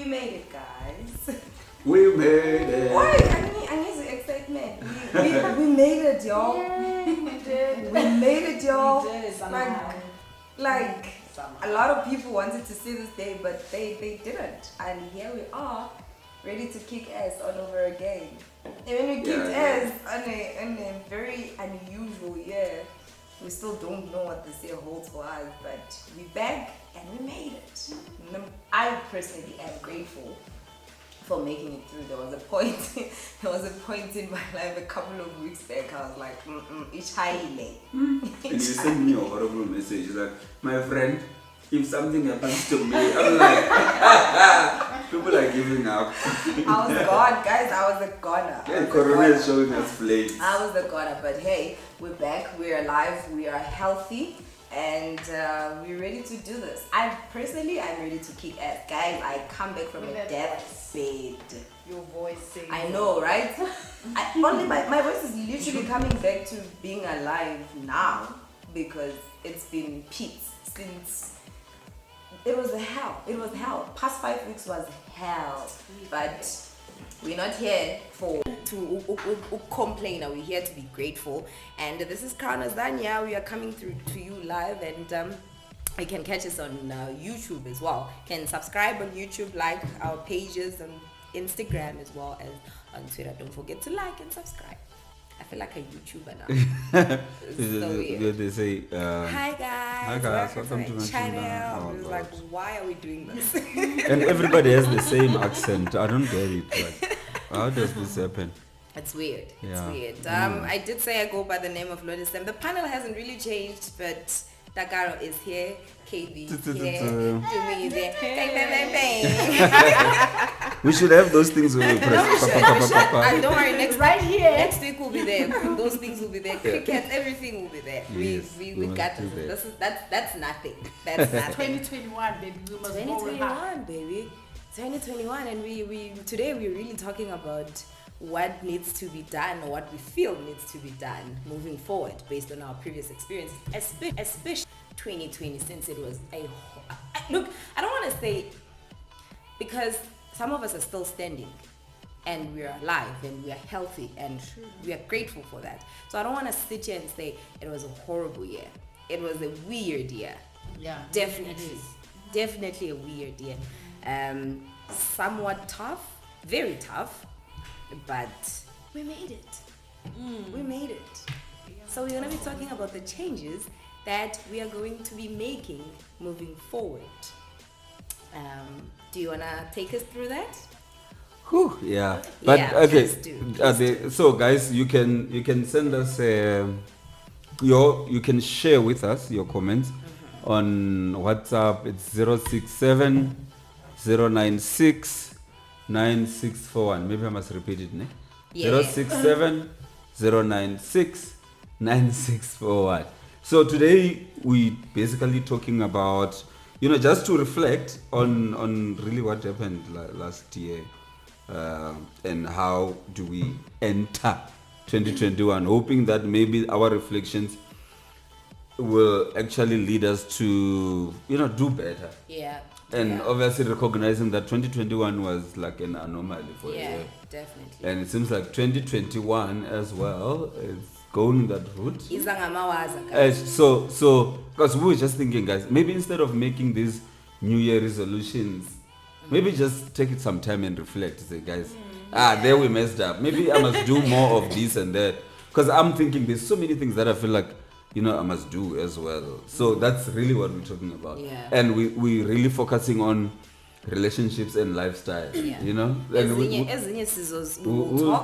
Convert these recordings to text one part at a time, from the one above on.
We made it, guys. We made it. Why? I need the excitement. We made it, y'all. We did. We made it, y'all. We did somehow. Like Somehow. a lot of people wanted to see this day, but they didn't. And here we are, ready to kick ass all over again. And when we kicked ass on a very unusual year, we still don't know what this year holds for us, but we're back and we made it. I personally am grateful for making it through. There was a point in my life a couple of weeks back. I was like, it's highly. And you sent me a horrible message like, my friend, if something happens to me, I'm like, people are giving up. I was gone, guys. I was a goner. Yeah, Corona is showing us flames. I was a goner, but hey, we're back. We're alive. We are healthy. And we're ready to do this. I'm ready to kick ass. Guys, I come back from a death bed. Your voice sings. I know, right? My voice is literally coming back to being alive now because it's been peaks since. It was hell. It was hell. Past 5 weeks was hell. But we're not here to complain. We're here to be grateful. And this is Crown Azania. We are coming through to you live, and you can catch us on YouTube as well. You can subscribe on YouTube, like our pages on Instagram as well as on Twitter. Don't forget to like and subscribe. I feel like a YouTuber now. It's so weird. They say, hi guys, welcome to my channel. Oh, I was like, why are we doing this? and everybody has the same accent. I don't get it. Like, how does this happen? It's weird. Yeah. It's weird. I did say I go by the name of Lotus. The panel hasn't really changed, but Takaro is here, KB here, Jimmy is there. Bang, bang, bang, bang. We should have those things when we press. And don't worry, right here. next week will be there. Those things will be there. Cricket, everything will be there. Yes, we got this. That's nothing. That's nothing. 2021, baby. We must 2021, baby. 2021, and we today we're really talking about what needs to be done, or what we feel needs to be done moving forward based on our previous experiences, especially 2020, since it was look, I don't want to say, because some of us are still standing and we're alive and we are healthy and we are grateful for that. So I don't want to sit here and say it was a horrible year. It was a weird year. Yeah, Definitely a weird year. Somewhat tough, very tough, but we made it. We made it. So we're going to be talking about the changes that we are going to be making moving forward. Do you want to take us through that? Whew, yeah. But Yeah, okay. please do. So guys, you can send us you can share with us your comments on WhatsApp. It's 067 096 9641. Maybe I must repeat it, ne? Yeah. 067 096 9641. So today we basically talking about, just to reflect on really what happened last year, and how do we enter 2021, hoping that maybe our reflections will actually lead us to do better. Yeah. And obviously recognizing that 2021 was like an anomaly for a Yeah, year. definitely. And it seems like 2021 as well is going that route. So because we were just thinking, guys, maybe instead of making these New Year resolutions, maybe just take it some time and reflect. Say, guys, there we messed up. Maybe I must do more of this and that. Because I'm thinking there's so many things that I feel like, I must do as well. So that's really what we're talking about. Yeah. And we're really focusing on relationships and lifestyle. Yeah. And we'll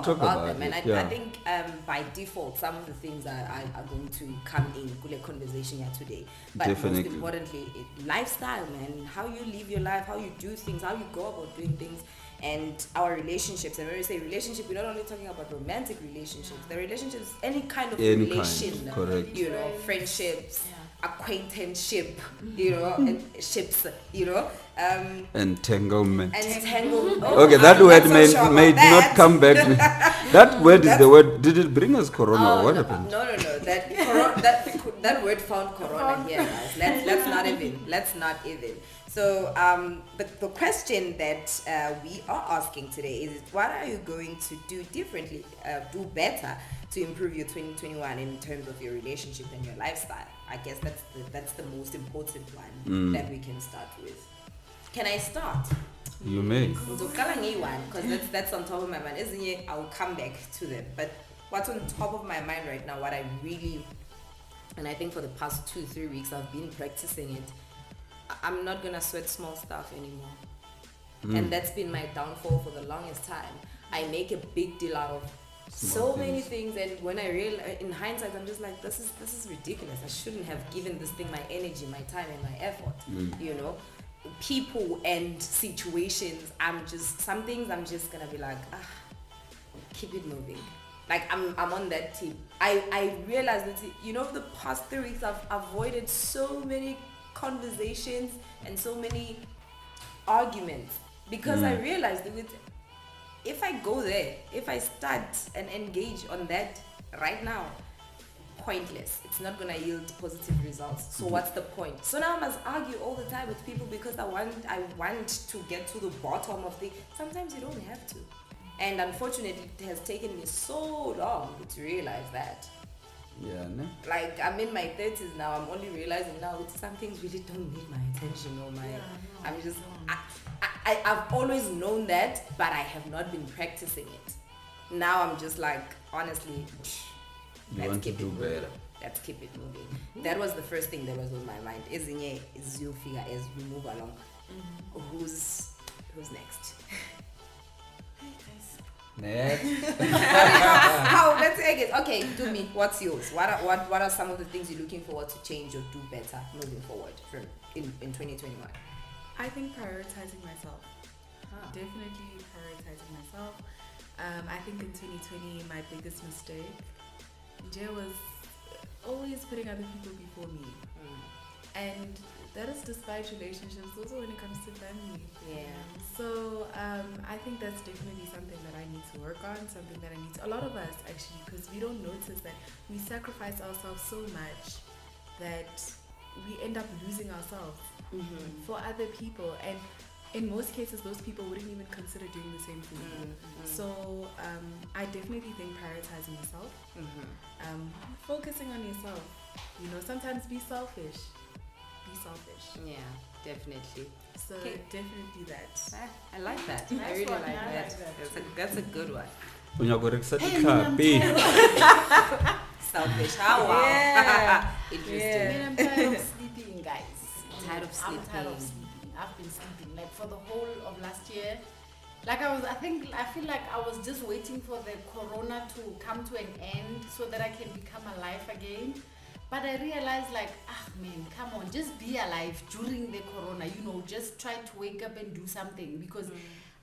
talk about them. And it, I think by default, some of the things are going to come in the conversation here today. But Definitely. most importantly, lifestyle, man. How you live your life, how you do things, how you go about doing things, and our relationships. And when we say relationship, we're not only talking about romantic relationships. The relationships, any kind of relation, correct. Friendships, acquaintanceship, and ships, Entanglement. Entanglement. Okay, that word may that. not come back. That word is the word. Did it bring us corona? What happened? No. That word found corona here, guys. Let's not even. So the question that we are asking today is, what are you going to do differently, do better to improve your 2021 in terms of your relationship and your lifestyle? I guess that's the most important one that we can start with. Can I start? You may. Because that's on top of my mind. Isn't it? I'll come back to them. But what's on top of my mind right now, what I really, and I think for the past 2-3 weeks I've been practicing it, I'm not gonna sweat small stuff anymore. And that's been my downfall for the longest time. I make a big deal out of so many things, and when I realize, in hindsight, I'm just like, this is ridiculous. I shouldn't have given this thing my energy, my time, and my effort. You know, people and situations. Some things I'm just gonna be like, keep it moving. Like I'm on that team. I realized that, you know, the past 3 weeks I've avoided so many conversations and so many arguments because I realized that if I go there, if I start and engage on that right now, pointless. It's not gonna yield positive results. So what's the point? So now I must argue all the time with people because I want to get to the bottom of the. Sometimes you don't have to. And unfortunately, it has taken me so long to realize that. Yeah, no? Like, I'm in my 30s now. I'm only realizing now that some things really don't need my attention or my. I'm just. I've always known that, but I have not been practicing it. Now I'm just like, honestly, let's keep it moving. Let's keep it moving. That was the first thing that was on my mind. Is you figure as we move along. Who's next? Next. How? Let's take it. Okay, do me. What's yours? What are some of the things you're looking forward to change or do better moving forward in 2021? I think prioritizing myself. Definitely prioritizing myself. I think in 2020 my biggest mistake was always putting other people before me. And that is despite relationships, also when it comes to family. So I think that's definitely something that I need to work on, something that I need to, a lot of us actually, because we don't notice that we sacrifice ourselves so much that we end up losing ourselves for other people, and in most cases those people wouldn't even consider doing the same thing. So I definitely think prioritizing yourself, focusing on yourself, you know, sometimes be selfish. Yeah, definitely. So definitely that. I like that. Nice I really one. like I that. like that. That's a good one. Selfish. How? Wow. Yeah. Interesting. I'm tired of sleeping, guys. Tired of I'm tired of sleeping. sleeping. I've been sleeping like for the whole of last year. Like I feel like I was just waiting for the corona to come to an end so that I can become alive again. But I realized like, man, come on, just be alive during the corona, you know, just try to wake up and do something because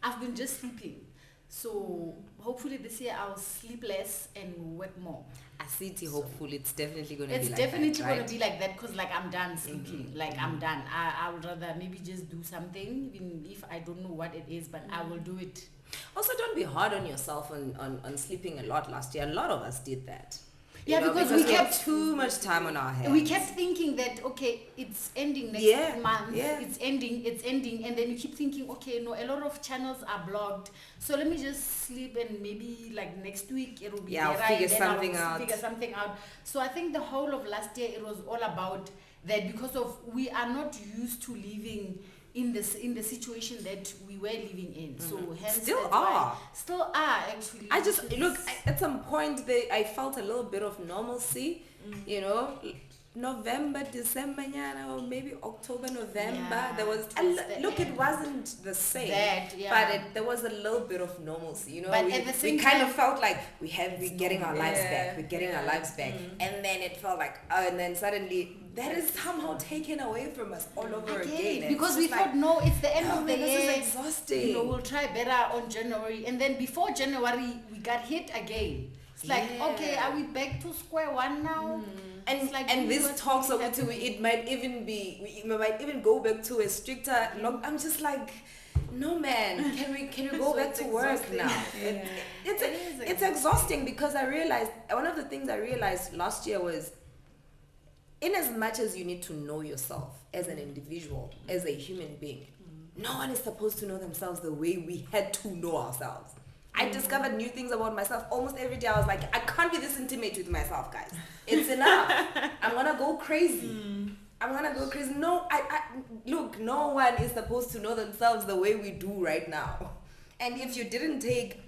I've been just sleeping. So hopefully this year I'll sleep less and work more. I see it, hopefully it's definitely going to be It's like definitely that, going right? to be like that because like I'm done sleeping. Like I'm done. I would rather maybe just do something even if I don't know what it is, but I will do it. Also, don't be hard on yourself on sleeping a lot last year. A lot of us did that. Yeah, You know, because we we had kept too much time on our hands. We kept thinking that okay, it's ending next month. Yeah. It's ending, and then you keep thinking, okay, no, a lot of channels are blocked. So let me just sleep, and maybe like next week it will be I'll better, figure and then something I'll out. Figure something out. So I think the whole of last year it was all about that because of we are not used to living in the situation that we were living in. So hence Still are actually. I just look at some point I felt a little bit of normalcy, you know, November, December, or maybe October, November. Yeah, There was it wasn't the same, but there was a little bit of normalcy, you know. But at the same we kind time, of felt like we're getting our lives back. We're getting our lives back, and then it felt like, and then suddenly that is somehow taken away from us all over again. Because we thought, no, it's the end of the year. This is exhausting. You know, we'll try better on January, and then before January we got hit again. It's like, okay, are we back to square one now? And it's like, and this talks of it might even be, we might even go back to a stricter I'm just like, no man, can we go back to work now? It's exhausting because I realized one of the things I realized last year was in as much as you need to know yourself as an individual, as a human being, no one is supposed to know themselves the way we had to know ourselves. I discovered new things about myself almost every day. I was like, I can't be this intimate with myself, guys. It's enough. I'm gonna go crazy. No, look, no one is supposed to know themselves the way we do right now. And if you didn't take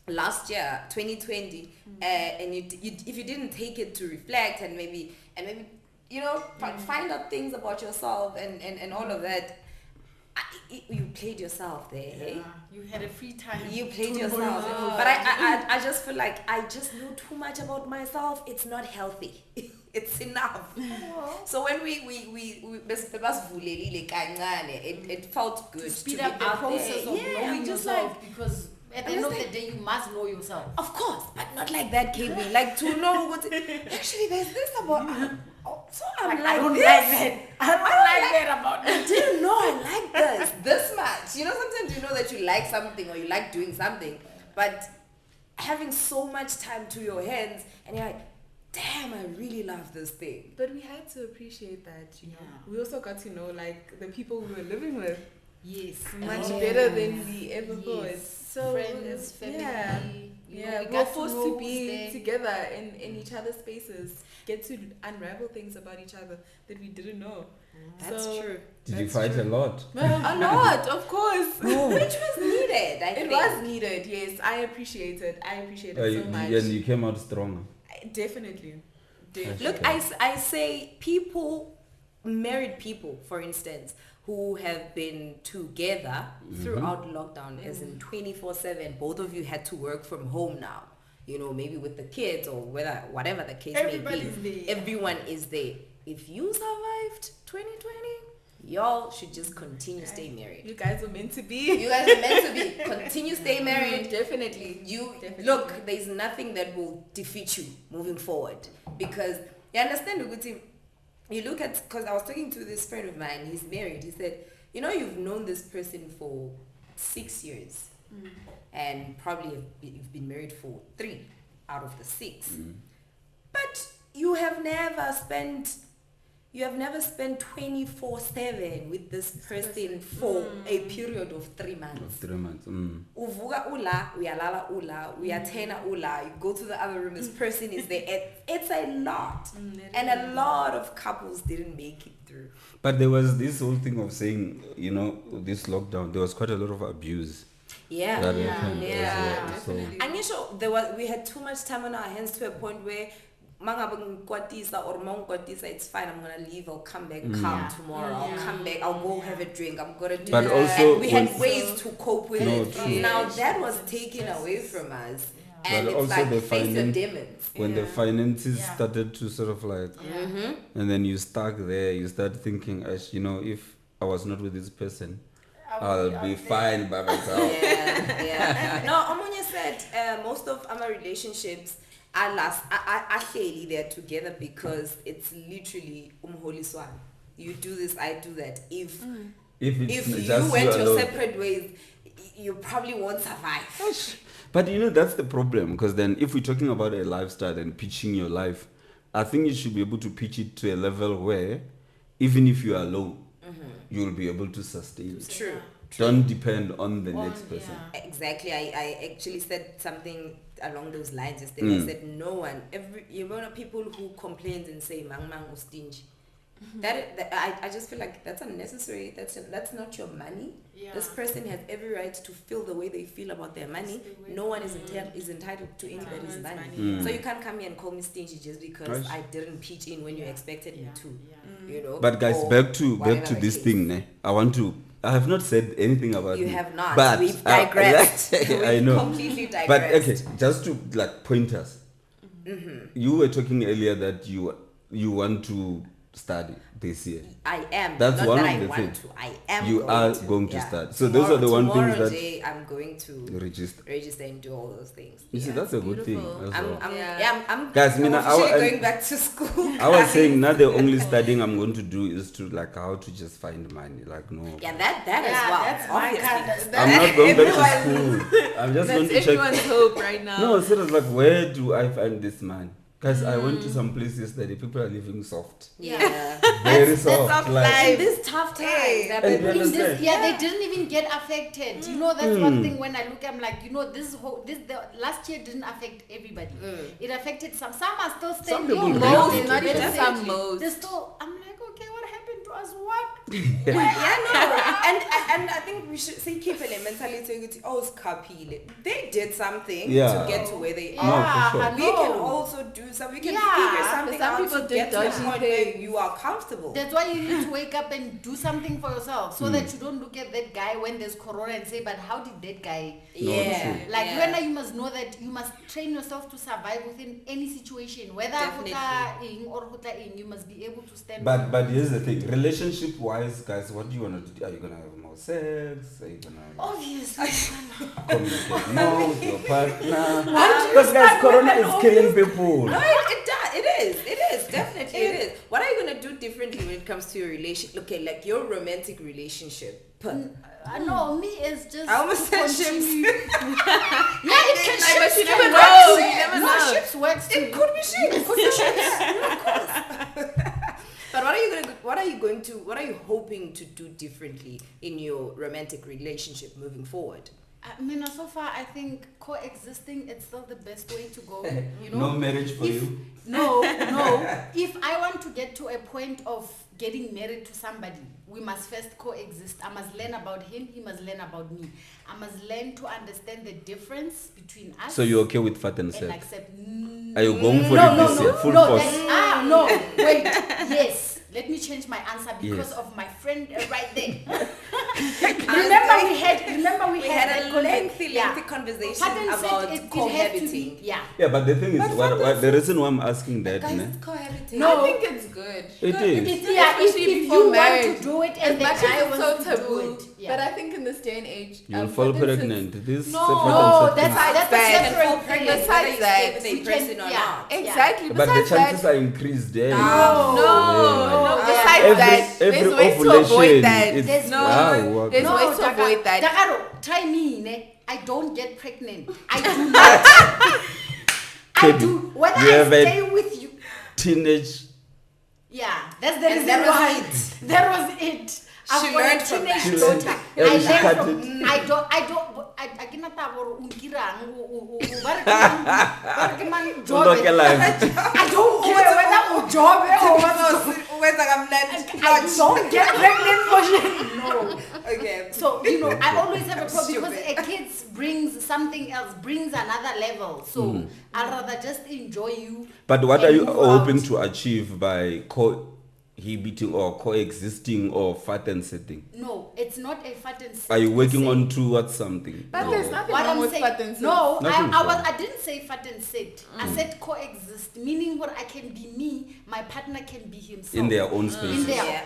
last year, 2020, and if you didn't take it to reflect and maybe find out things about yourself and all of that, you played yourself there. Yeah. Hey? You had a free time. You played to yourself. know yourself. But I just feel like I just know too much about myself. It's not healthy. It's enough. So when it felt good To speed to up be the out process there. of knowing just yourself, because at the end of the understand? day, you must know yourself. Of course, but not like that, KB. Like to know what. Actually, there's this about. So I'm like, I don't this. like that. I don't like that about I me. didn't know I like this much. You know, sometimes you know that you like something or you like doing something, but having so much time to your hands and you're like, damn, I really love this thing. But we had to appreciate that, you know. Yeah. We also got to know like the people we were living with Yes. much Oh. better than we ever thought. Yes. So Friends, family. yeah. You Yeah, know, we we're got to forced know to who's be there. together in each other's spaces, get to unravel things about each other that we didn't know. That's So- true. Did you That's fight true. a lot? A lot, of course. Which was needed, I It think. was needed, yes. I appreciate it so much. And you came out stronger. Definitely. Look, I say people, married people, for instance, who have been together throughout lockdown, as in 24/7. Both of you had to work from home now. You know, maybe with the kids or whatever the case Everybody's may be. there. Everyone is there. If you survived 2020, y'all should just continue stay married. You guys were meant to be. You guys are meant to be. Continue stay married. Definitely. Definitely. Look, there's nothing that will defeat you moving forward, because you understand Uguti. You look at, because I was talking to this friend of mine, he's married. He said, you know, you've known this person for 6 years, and probably you've been married for 3 out of the 6, but you have never spent 24/7 with this person for a period of 3 months. 3 months. Uvuka ula, uyalala ula, uyatena ula, you go to the other room, this person is there. It's a lot. And a lot of couples didn't make it through. But there was this whole thing of saying, you know, this lockdown, there was quite a lot of abuse. Yeah. That happened as well. definitely. And you know, we had too much time on our hands to a point where it's fine, I'm gonna leave, I'll come back calm tomorrow, I'll come back, I'll go have a drink, I'm gonna do But that. also And we had when- ways to cope with No, it. true. Now that was taken away from us. And But it's also like the face your finance- demons. When the finances Yeah. started to sort of like, and then you stuck there, you start thinking, you know, if I was not with this person, I'll be fine by myself. Yeah. No, Amunya said most of our relationships are they're together because it's literally holy swan. You do this, I do that. If If you just went your alone. separate ways, you probably won't survive. But you know, that's the problem, because then if we're talking about a lifestyle and pitching your life, I think you should be able to pitch it to a level where even if you are alone, you'll be able to sustain it. True. Don't depend on the next person. Exactly. I actually said something along those lines yesterday. I said no one, people who complain and say mang mang or stingy. I just feel like that's unnecessary. That's not your money. Yeah. This person has every right to feel the way they feel about their money. No one is entitled to anybody's money. So you can't come here and call me stingy just because Right. I didn't pitch in when you expected me to. You know. But guys, or back to whatever the this case. thing. I have not said anything about You it. have not. But We've digressed. I We've know. completely digressed. But okay, just to like point us. You were talking earlier that you want to study this year. I am. That's not one that of I the want things. to. I am. You are going to yeah. start. So those are the one things tomorrow that day I'm going to register. and do all those things. You see, that's a good thing. beautiful. as I'm well. I'm Guys, I'm Mina, officially I- going back to school. I was saying now the only studying I'm going to do is to like how to just find money. Like no. Yeah, that as Yeah, well. that's my obviously. kind of- I'm not going back to school. I'm just going That's to check. everyone's hope right now. No, seriously, like where do I find this money? Guys, I went to some places that the people are living soft. Yeah. Very That's soft. soft Like, life. In this tough times, that Hey, people you In this, understand? they didn't even get affected. You know, that's one thing when I look, I'm like, the last year didn't affect everybody. It affected some. Some are still standing. people Most, really not did. even Some some. most. They're still. I'm like, okay, what happened to us? What? and I think we should see keep a mentality. Oh, Skapile. They did something Yeah. to get to where they No, are. for sure. I We can know. also do something. We can Yeah. figure something Some out people to did get to the dodgy point where things. you are comfortable. That's why you need to wake up and do something for yourself, so that you don't look at that guy when there's corona and say, "But how did that guy?" Yeah. true. Like yeah. when you must know that you must train yourself to survive within any situation, whether Definitely. hotla ing or hotla ing, you must be able to stand. But here's the thing, relationship wise, guys, what do you want to do? Are you gonna have more sex? Are you gonna Obviously. communicate more with your partner? Because guys, corona is killing people. No, it does. It is. Definitely it is. What are you going to do differently when it comes to your relationship? Okay, like your romantic relationship. I know, me is just. I almost to said continue- ships. Yeah, it can But ships you can never work know. too. You never No, know. ships works too. It could be ships. It could be ships. But what are you hoping to do differently in your romantic relationship moving forward? I mean, so far, I think coexisting it's still the best way to go. You know, No marriage for you? No. If I want to get to a point of getting married to somebody, we must first coexist. I must learn about him. He must learn about me. I must learn to understand the difference between us. So you're okay with fat and and sex? accept. Are you going for No, it no, this no, year? Full no. force? No. Wait. Yes. Let me change my answer because Yes. of my friend right there. Remember we had a that lengthy conversation Pattern said about it has to cohabiting. be- Yeah. Yeah, but the thing is, the reason why I'm asking that, Guys, ne, it's cohabiting. No. I think it's good. it is. If Especially before you marriage. want to do it and As the much guy as it's so wants to do taboo, it. Yeah. but I think in this day and age, You'll fall fat and sex- pregnant. This No, separate No, and that's separate. a Bad. separate Fall thing. pregnant, Besides whether you that, stay with a we person can- or yeah. not. Exactly. But the besides chances that, are increased there. no. Yeah. Besides Every- that, every there's ways to ovulation avoid that. is- There's wow, There's No, ways to avoid that. Dakaro, try me, ne? I don't get pregnant. I do not. I Kid, do. Whether you I have a- stay with you. Teenage. Yeah, that's the And reason that was why. it. That was it. I've She got learned a from teenage that. She daughter. learned. Yeah, she cut from, it. I cannot have or unkirang, Undokela. I don't care whether u job or I don't get pregnant for shit. No. Okay. So, I always have a problem because Stupid. a kid brings something else, brings another level. So, I'd rather just enjoy you. But what and are you move hoping out. to achieve by cohabiting or coexisting or fat and setting? No, it's not a fat and Are you working say. on towards something? But No. there's nothing What wrong I'm with saying, fat and sex. no, Nothing wrong. I didn't say fat and sit. I said coexist, meaning what I can be me, my partner can be himself. In their own In spaces. there, Yeah.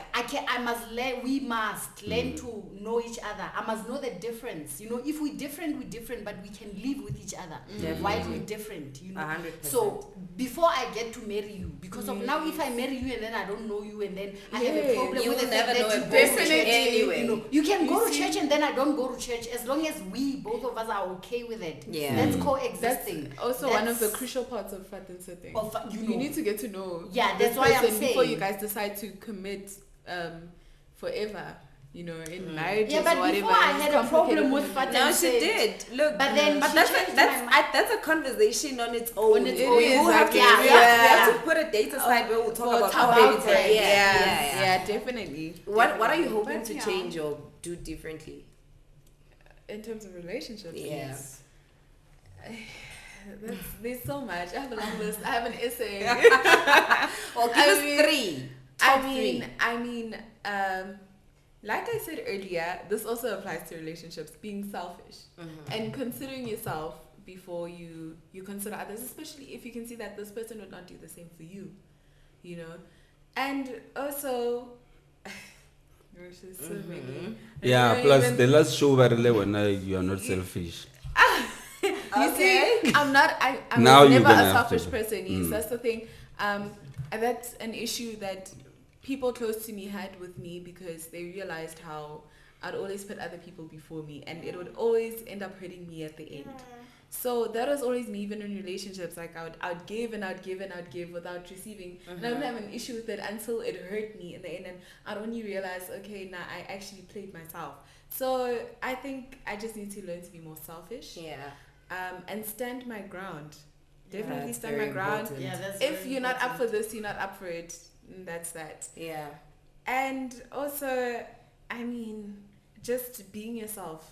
I must learn. We must learn to know each other. I must know the difference. If we're different, but we can live with each other while we're different. 100%. So before I get to marry you, because of now, if I marry you and then I don't know you and then I have a problem You with will the fact never that know you a go to person church, anyway. you can go to church and then I don't go to church. As long as we both of us are okay with it, Yeah. that's That's coexisting. also one of the That's- crucial parts of fat and setting. of, You need to get to know. Yeah, this that's why I'm person before saying. you guys decide to commit forever. In marriage Yeah, or but whatever. before I it's had a problem complicated with for fat me. No, and she said- did. Look, But then but she that's changed my mind. that's a conversation on its own. On its It own. is, We'll have to, exactly. we have to put a date aside where we'll talk We'll about talk how about baby it. Yeah. Definitely. What are you hoping But to yeah. change or do differently? In terms of relationships? Yeah. There's so much. I have a long list. I have an essay. Well, give I us mean- three. Top I mean, like I said earlier, this also applies to relationships. Being selfish and considering yourself before you consider others, especially if you can see that this person would not do the same for you, and also. Which is so many. Yeah, I plus don't the last show when you are not selfish. You see, I'm not. I'm Now you're never gonna a have selfish to. person. Yes, that's the thing. And that's an issue that people close to me had with me because they realized how I'd always put other people before me, and it would always end up hurting me at the end. So that was always me, even in relationships. Like I'd give and I'd give and I'd give without receiving, and I wouldn't have an issue with it until it hurt me in the end, and I'd only realize, okay, now I actually played myself. So I think I just need to learn to be more selfish. And stand my ground. Definitely stand my ground. Important. Yeah, that's If very you're not up important. for this, you're not up for it. That's that. Yeah. And also, I mean, just being yourself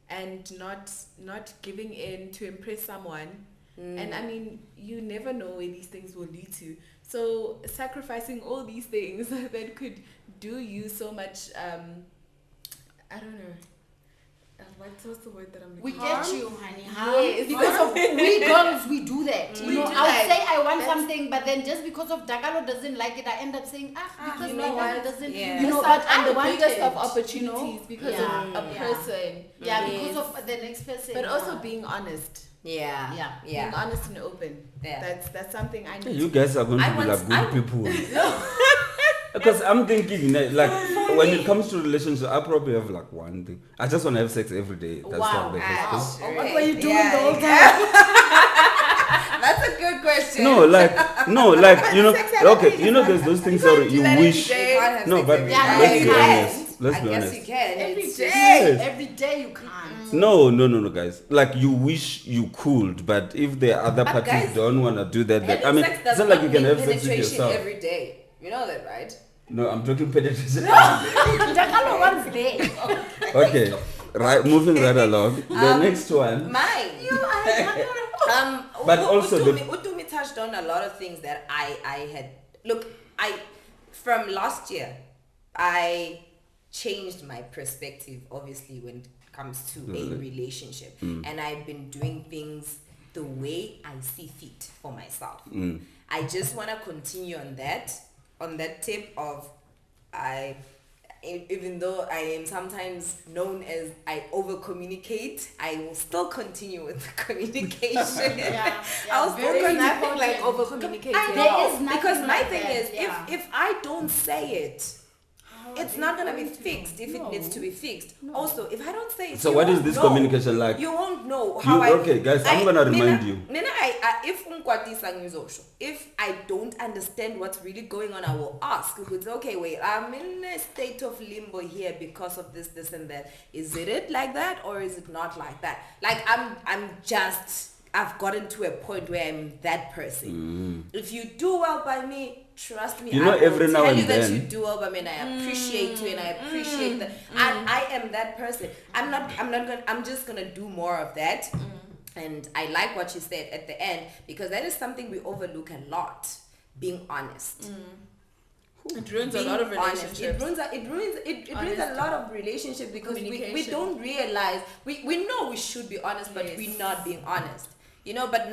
and not giving in to impress someone. And I mean, you never know where these things will lead to. So sacrificing all these things that could do you so much, I don't know. What's the word that I'm We looking get for? you, honey. Yes. Because of we girls, we do that. We You know, do I'll that. say I want That's- something, but then just because of Dagalo doesn't like it, I end up saying, because you know Dagalo what? doesn't. Yeah. You know, Miss but out on I the want biggest it, of you opportunities know? because Yeah. of a Yeah. person. Yeah, Yes. because of the next person. But also being honest. Yeah. Yeah. Being honest and open. Yeah. That's something I Hey, need. you guys are going to I be want- like good I- people. Because I'm thinking, like, when it comes to relationship, I probably have like one thing. I just want to have sex every day. That's Wow. what the heck is. Okay. What were you doing Yeah, the whole yeah. time? That's a good question. No, like, you know, okay, you know, there's those things that you wish. You can't have No, sex but every Yeah, day. let's you be can. honest. Let's I be guess honest. you can. Every It's day. just- Yes. Every day you can't. No, guys. Like, you wish you could, but if the other But parties guys, don't want to do that, then, Having I mean, sex it's does not like not you can mean have sex with penetration yourself. every day. You know that, right? No, I'm talking penetration. Dagalo wants day. Okay, right. Moving right along. The next one. Mine. But also the- Utumi touched on a lot of things that I had. Look, from last year, I changed my perspective. Obviously, when it comes to a relationship, and I've been doing things the way I see fit for myself. I just want to continue on that tip of even though I am sometimes known as I over communicate, I will still continue with the communication. I'll still very continue. important. Like over communicating. I There know, is nothing because my like thing that, is, yeah. if I don't say it, it's not gonna be going to? fixed if No. it needs to be fixed. Also, if I don't say it, So you what is won't this know. communication like? You won't know how Okay, guys, I'm gonna remind you. Mina, if unkwatisa ngizosho, if I don't understand what's really going on, I will ask. It's okay, wait, I'm in a state of limbo here because of this, and that. Is it like that, or is it not like that? Like I've gotten to a point where I'm that person. If you do well by me, trust me, You know, I will every now tell and you that you then- do well by me, and I appreciate you, and I appreciate that. And I am that person. I'm just gonna do more of that. And I like what you said at the end, because that is something we overlook a lot. Being honest. It ruins a Being lot of honest. relationships. It ruins a Honesty. lot of relationships, because we Communication. don't realize, we know we should be honest, but Yes. we're not being honest. You know, but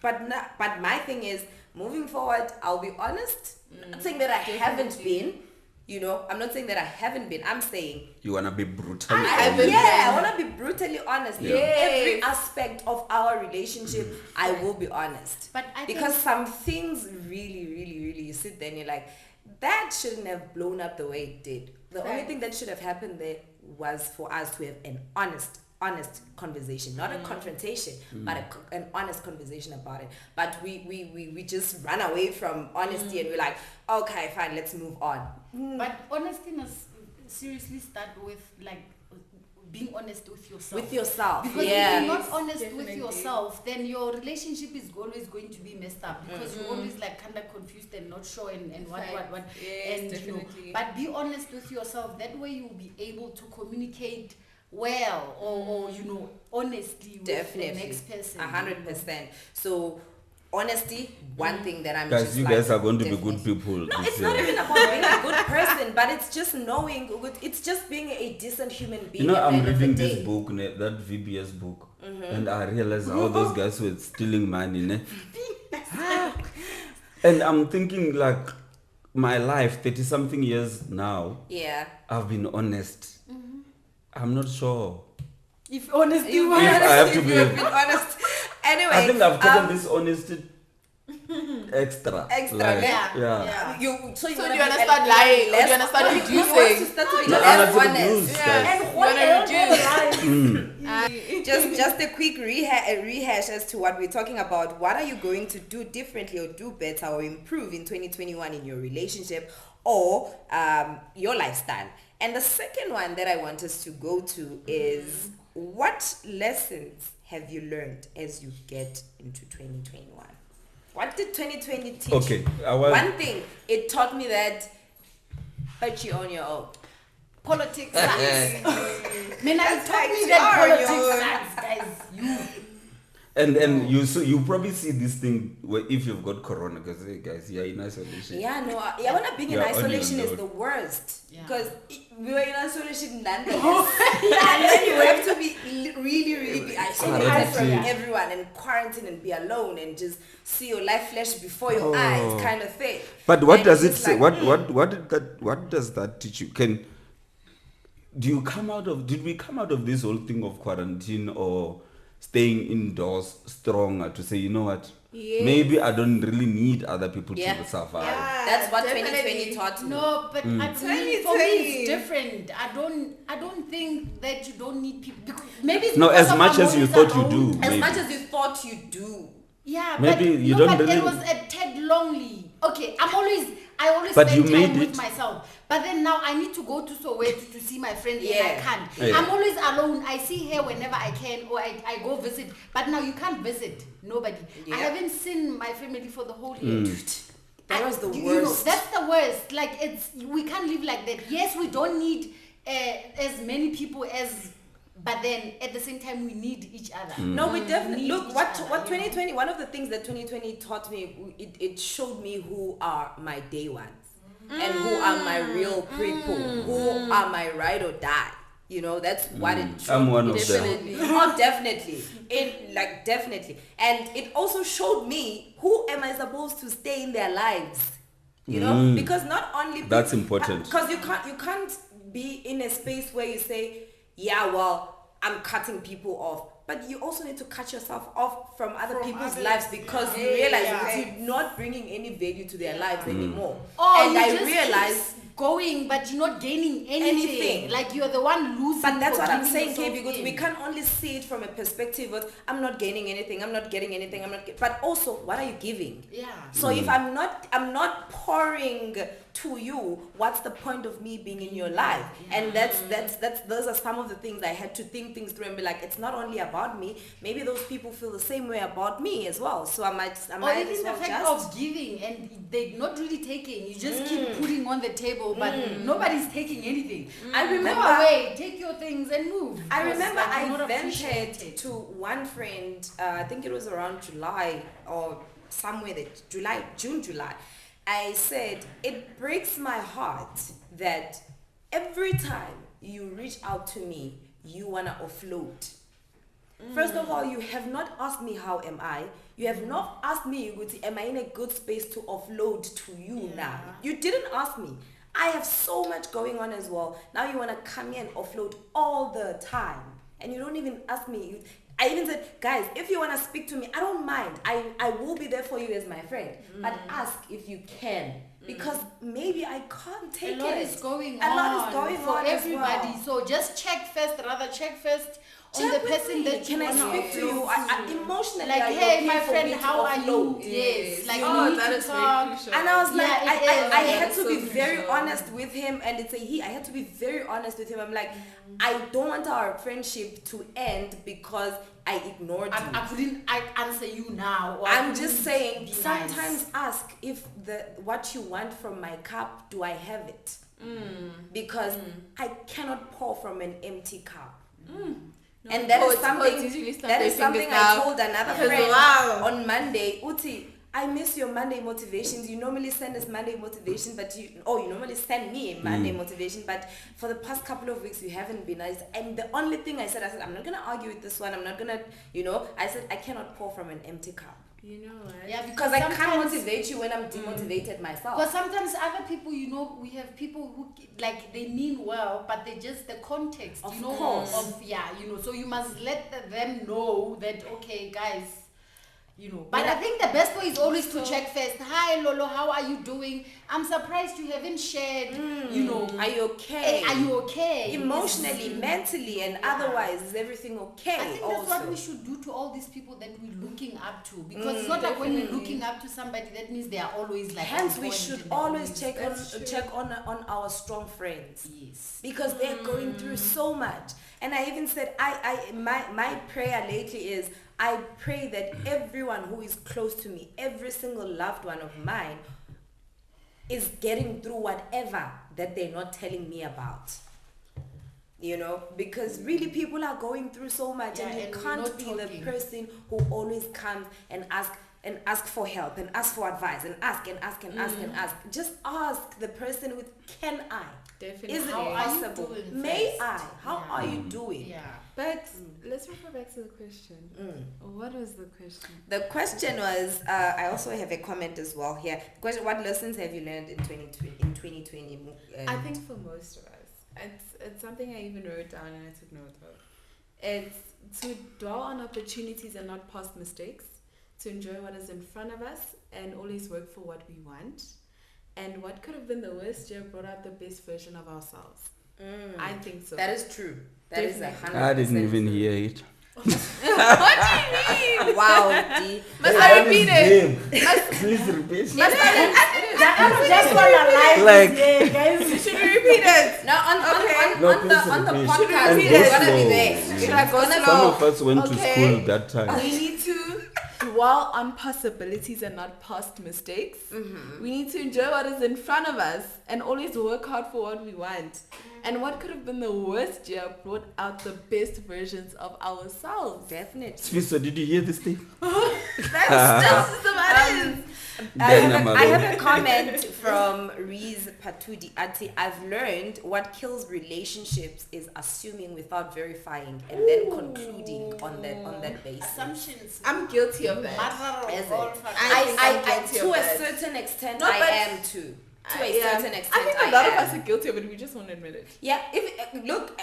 but my thing is, moving forward, I'll be honest. I'm not saying that I haven't been, you know, I'm not saying that I haven't been. I'm saying You wanna be brutal. I want to be brutally honest. Yeah. In every aspect of our relationship, I will be honest. But I because think- some things really, you sit there and you're like, that shouldn't have blown up the way it did. The only Right. thing that should have happened there was for us to have an honest conversation, not a confrontation, but an honest conversation about it. But we just run away from honesty and we're like, okay, fine, let's move on. But honesty must seriously start with like being honest with yourself. With yourself. Because yeah. if you're not honest with Definitely. yourself, then your relationship is always going to be messed up, because you're always like kind of confused and not sure and what. Yes, and definitely. but be honest with yourself. That way you'll be able to communicate well or you know, honestly with Definitely. the next person. 100%. So honesty, one thing that I'm Guys, just you like, guys are going to be definitely- good people. No, this it's not year. even about being a good person, but it's just knowing, it's just being a decent human being. You know, at the I'm end of the reading day. this book, that VBS book, and I realized how those guys were stealing money. Ne? And I'm thinking, like, my life, 30-something years now, Yeah. I've been honest. I'm not sure. If honesty You If I have to if be- you've been honest. Anyway, I think I've taken this honesty bit extra. Extra, like, yeah. So So do you want to start lying or do you want to start You want to reducing? start to be No, less I'm not honest. reduced, Yeah. guys. And You wanna reduce. Just a quick rehash as to what we're talking about. What are you going to do differently or do better or improve in 2021 in your relationship or your lifestyle? And the second one that I want us to go to is what lessons have you learned as you get into 2021? What did 2020 teach Okay, you? One thing, it taught me that but you on your own. Politics sucks. Mina, it taught like me you that are, politics sucks, guys. You. And you probably see this thing where if you've got corona, because hey guys, you're in isolation. Yeah, no, when being in You're on your isolation is own. the worst. Yeah. Because we were in isolation nonetheless. And then you have to be really be isolated from Quarantine. everyone and quarantine and be alone and just see your life flash before your eyes kind of thing. But what And does it's it just say? like, What does that teach you? Did we come out of this whole thing of quarantine or staying indoors stronger to say, you know what? Yes. Maybe I don't really need other people Yeah. to survive. Yeah. That's what Definitely. 2020 taught me. No, but Mm. I believe for me 2020. it's different. I don't think that you don't need people. Because maybe it's No, because as of much I'm as you always thought you alone. do. As maybe. much as you thought you do. Yeah, Maybe but you no, don't but really- it was a tad lonely. Okay, I always But spend you made time with it. myself. But then now I need to go to Soweto to see my friends and I Yeah. can't. Yeah. I'm always alone. I see her whenever I can or I go visit. But now you can't visit nobody. Yeah. I haven't seen my family for the whole year. That was the You know, worst. that's the worst. Like we can't live like that. Yes, we don't need as many people as, but then at the same time we need each other. No, we definitely Need look each what other, what you know? 2020. One of the things that 2020 taught me, it showed me who are my day ones and who are my real people, who are my ride or die. You know, that's what it showed I'm one me. of It them. showed- Oh, definitely. Definitely. And it also showed me who am I supposed to stay in their lives. You know, because not only That's important. because you can't be in a space where you say, yeah, well, I'm cutting people off. But you also need to cut yourself off from other people's lives because you realize that you're not bringing any value to their lives anymore. Oh, And you I just realized, keep going, but you're not gaining anything. Anything. Like you're the one losing. but that's for what I'm giving saying, Kay, yourself because in. we can't only see it from a perspective of I'm not gaining anything, I'm not getting anything, but also what are you giving? Yeah. So if I'm not pouring to you, what's the point of me being in your life? And that's those are some of the things I had to think things through and be like, it's not only about me. Maybe those people feel the same way about me as well. So I might Or as even the well fact just of giving and they're not really taking. You just keep putting on the table, but nobody's taking anything. I remember Go away, take your things and move. I Because, remember like, you're I not ventured appreciated. to one friend, I think it was around July or somewhere that June, July. I said, it breaks my heart that every time you reach out to me, you want to offload. First of all, you have not asked me how am I. You have not asked me, am I in a good space to offload to you now? You didn't ask me. I have so much going on as well. Now you want to come here and offload all the time. And you don't even ask me. I even said, guys, if you want to speak to me, I don't mind. I will be there for you as my friend. But ask if you can. Because maybe I can't take it. A lot is going A on. lot is going for on as everybody. well. So just check first on Check the with person me. that you can I wanna speak to you? offload Emotionally, Like, are you hey, okay my for friend, me to how are you? offload? Yes. Like, Oh, we need that to is very talk. crucial. And I was like, Yeah, it is. I had That's to so be very crucial. honest with him, and it's a he. I had to be very honest with him. I'm like, I don't want our friendship to end because I ignored you. I answer you now. Or I'm I just couldn't saying, be sometimes nice. ask if what you want from my cup, do I have it? Because I cannot pour from an empty cup. And that is Quotes something usually start that is their something fingers I now. told another Because friend wow. on Monday. Uti, I miss your Monday motivations. You normally send us Monday motivation, but you normally send me a Monday motivation, but for the past couple of weeks you haven't been nice. And the only thing I said, I'm not gonna argue with this one. I'm not gonna, I said I cannot pour from an empty cup. You know what? Yeah, Because I can't sometimes- motivate you when I'm demotivated myself. But sometimes other people, we have people who like they mean well, but they just the context, Of course. course. So you must let them know that okay, guys, you know. But I think the best way is always to check first. Hi Lolo, how are you doing? I'm surprised you haven't shared, you know. Are you okay? Are you okay? Emotionally, mentally, and otherwise, is everything okay? I think that's what we should do to all these people that we're looking up to. Because it's not like when we're looking up to somebody, that means they are always like. Hence, we should always check on our strong friends. Yes. Because they're going through so much. And I even said, my prayer lately is, I pray that everyone who is close to me, every single loved one of mine, is getting through whatever that they're not telling me about. You know, because really people are going through so much, and you can't be the person who always comes and ask for help and ask for advice and ask. Just ask the person with, can I? Definitely. Is it possible? May I? How are you doing? Yeah. But let's refer back to the question. What was the question? The question was, I also have a comment as well here. The question, what lessons have you learned in 2020? I think for most of us, it's something I even wrote down and I took note of. It's to dwell on opportunities and not past mistakes, to enjoy what is in front of us and always work for what we want. And what could have been the worst year brought out the best version of ourselves. I think so. That is true. That is 100%. I didn't even hear it. What do you mean? Wow, D. Must I repeat it? Please repeat. Must I Just wanna lie Like- guys. Should we repeat it? No, on the repeat. podcast, And we're go gonna be slow. there. Should I go Gonna slow? Some of us went to Okay. school that time. We need to dwell on possibilities and not past mistakes. We need to enjoy what is in front of us and always work hard for what we want. And what could have been the worst year brought out the best versions of ourselves. Definitely. Sfiso, did you hear this thing? That's just about it. I have a comment from Reese Patudi Ati. I've learned what kills relationships is assuming without verifying and then concluding on that basis. Assumptions. I'm guilty of that. Mother Is of all it? factors. I'm guilty To of a that. certain extent, No, I but- am too. To a Yeah. certain extent, I think a lot of us are guilty of it. We just won't admit it. Yeah, if look,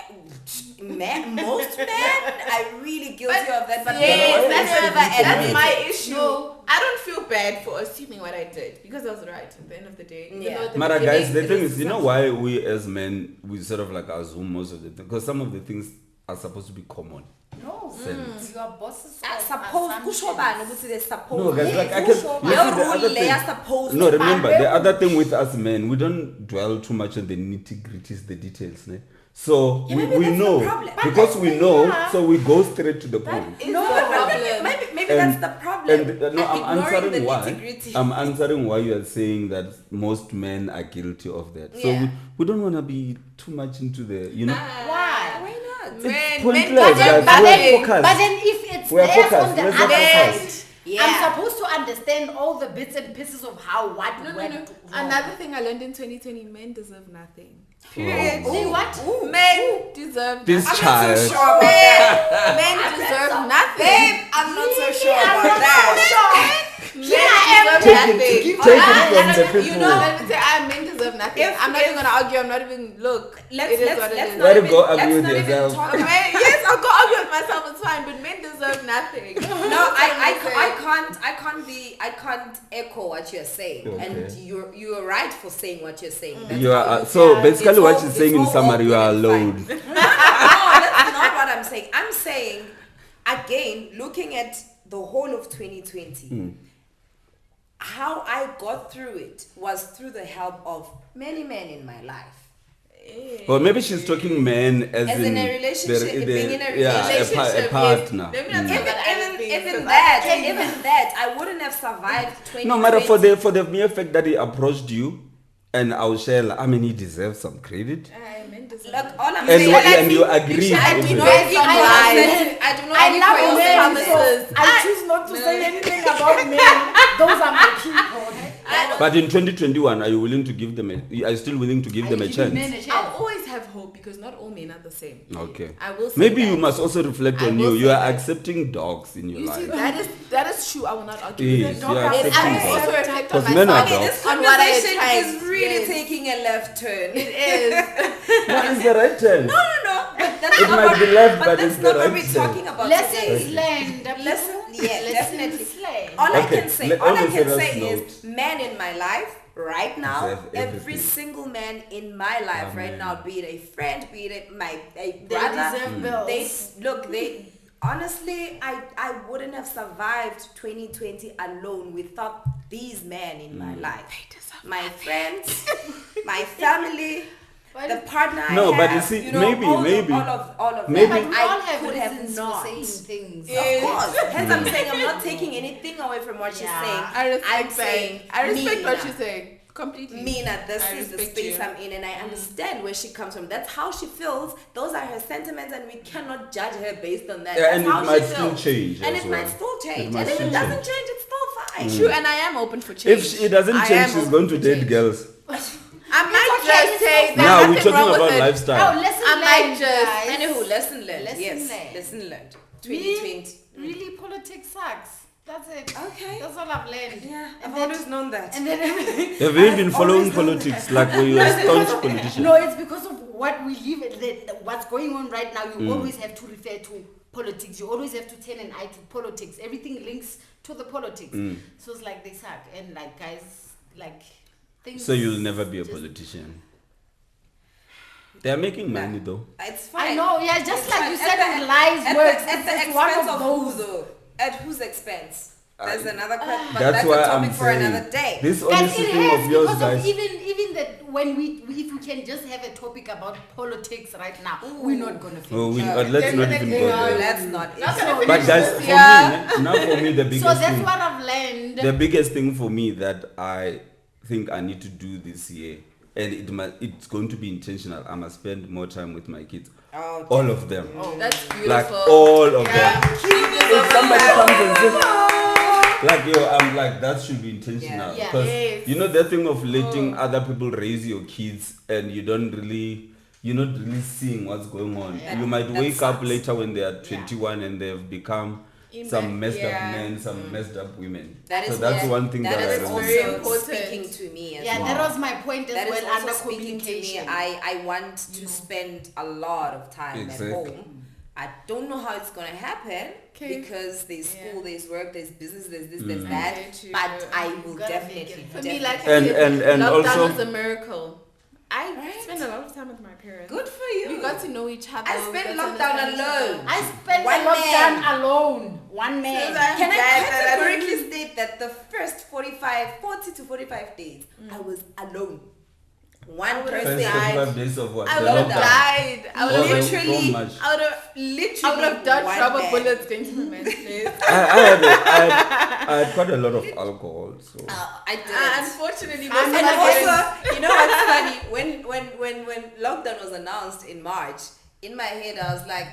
most men are really guilty of that, but Yes, they that's never admit my it. issue. No. I don't feel bad for assuming what I did because I was right at the end of the day. Even Yeah. though at the Mara beginning guys, the it thing was is, you know why we as men, we sort of like assume most of the things, because some of the things are supposed to be common No, sense. you are bosses I of suppose assumptions. kusho bani ukuthi they suppose. No, guys, like I can. Your listen, the rule other they are thing. supposed No, to remember follow. the other thing with us men, we don't dwell too much on the nitty gritties, the details, ne? So Yeah, we maybe that's know the problem. because we know, so we go straight to the point. It's No, the but problem. maybe And- that's the problem. And no, I'm Ignoring answering the why. nitty-gritty. I'm answering why you are saying that most men are guilty of that. So Yeah. we don't want to be too much into the, you know. Why? Why not? Men, pointless, men guys. But We are then, focused. but then if it's We are there focused. on the Let's other not side, focus. Yeah. I'm supposed to understand all the bits and pieces of how what No. went wrong. Another thing I learned in 2020: men deserve nothing. Period. See what? Men deserve This nothing. child. So sure about that. Men deserve nothing. Babe, I'm not so sure about that. Men Take deserve it, nothing. take it from the people. You know, let me say, men deserve nothing. I'm not even gonna argue. I'm not even look. Let's it is what it is. not Let him even- go argue let's with not even yourself. talk Okay, yes, I'll go argue with myself. It's fine, but men deserve nothing. No, I can't echo what you're saying, Okay. and you're right for saying what you're saying. That's You how are, you so can- basically it's what all- she's it's saying in all summary, you good are and alone. fine. No, that's not what I'm saying. I'm saying, again, looking at the whole of 2020, how I got through it was through the help of many men in my life. Or maybe she's talking men as in a relationship, being in a yeah, relationship, a partner. Let me not Mm. talk about other things, Even because that, I wouldn't have survived 2020. No matter for the mere fact that he approached you, and I'll share. Like, I mean, he deserves some credit. men deserve Look, all I'm And saying, what- I and you think- agree I with do it. not Based give on you lies. consent. I do not I give love you men, promises. so I choose not to say anything about men. Those are my people. But in 2021, are you willing to give them? Are you still willing to give them a chance? I'll always have hope because not all men are the same. Okay. I will say Maybe that. you must also reflect I on will you. You say are that. accepting dogs in your You see, life. that is true. I will not argue Yes, with that. you are And accepting I will dogs. also reflect on Because men are myself. dogs. This On what I conversation tried. is really Yes. taking a left turn. It is. No, it's the right turn. No. That's It not might what, be left, but that's it's not the what right we're turn. talking about Lessons today. learned. Lesson, Yeah, definitely. Slay. All I Okay, can say, let- all on I a can serious say note. is, man in my life right now, Deserve every everything. single man in my life right Amen. now, be it a friend, be it a They brother, deserve bills. they honestly, I wouldn't have survived 2020 alone without these men in my life. My friends, my family. The partner No, I but have, you see, know, maybe- all maybe- of maybe- them, But we I all have could have reasons not. for saying things. Of course. Hence, I'm saying I'm not taking anything away from what she's Yeah. saying. I respect I'm that. saying, I respect what Mina. you're saying. Completely. Mina, this I is the respect space you. I'm in, and I understand where she comes from. That's how she feels. Those are her sentiments, and we cannot judge her based on that. Yeah, That's and it how might she still feels. change And as it well. might still change. might And if still it doesn't change. change, it's still fine. True, and I am open for change. If it doesn't I change, am she's open going to for date change. girls. I might okay, just it's say so there's Now we're nothing wrong talking with about it. lifestyle. Oh, lesson I might learned, just- guys. Anywho, lesson learned. Lesson Yes, learned. lesson learned. Me? 2020. Really, politics sucks. That's it. Okay. That's all I've learned. Yeah, And I've then- always known that. And then Have you been following politics like when you were a staunch politician? no, it's because of what we live in, what's going on right now. You always have to refer to politics. You always have to turn an eye to politics. Everything links to the politics. So it's like they suck. And like guys, like things. So you'll never be a just- politician. They're making money though. It's fine. I know, yeah, just It's like fine. you said At with lies at works. the, at the It's one expense of of those. who though? At whose expense? There's I- another question, but That's that's why a topic I'm for saying another day. this And honesty it thing has of yours, because guys. of even that when if we can just have a topic about politics right now, we're not gonna finish. Oh, let's not even Definitely go not. there. That's not it. Not gonna But finish guys, this for year. me, now for me, the biggest So that's thing, what I've learned. the biggest thing for me that I think I need to do this year, and it's going to be intentional. I must spend more time with my kids, Oh, all of them, That's beautiful. like all of Yeah. them. If somebody comes and says, like yo, I'm like that should be intentional Yeah. because Yes. you know that thing of letting other people raise your kids and you're not really seeing what's going on. Yeah. You might That wake up sucks. later when they are 21 and they've become some messed up Yeah. men, some messed up women. That is so that's one thing that, that I is don't also very want. important. speaking to me as Yeah, well. that was my point as That is well. also Under speaking to me. communication. I want to spend a lot of time Exactly. at home. I don't know how it's gonna happen 'Kay. because there's school, there's work, there's business, there's this, Mm. there's that. get you. But I will gotta definitely. make it. For me, like And- I said, and lockdown also- was a miracle. I Right? spent a lot of time with my parents. Good for you. We got to know each other. I we spent got to lockdown understand each alone. other. I spent One the lockdown man. alone. One man. So Can I Glad that I categorically state that the first 40 to 45 days, I was alone. One would've person. First died. 45 days of what? I The would have lockdown. died. I would Oh, have so literally- much. I would have Literally. dodged one rubber man. bullets going to my man's place. I had quite a lot of alcohol, so I didn't. Unfortunately, And most of And my also, parents- you know what's funny? When lockdown was announced in March, in my head I was like,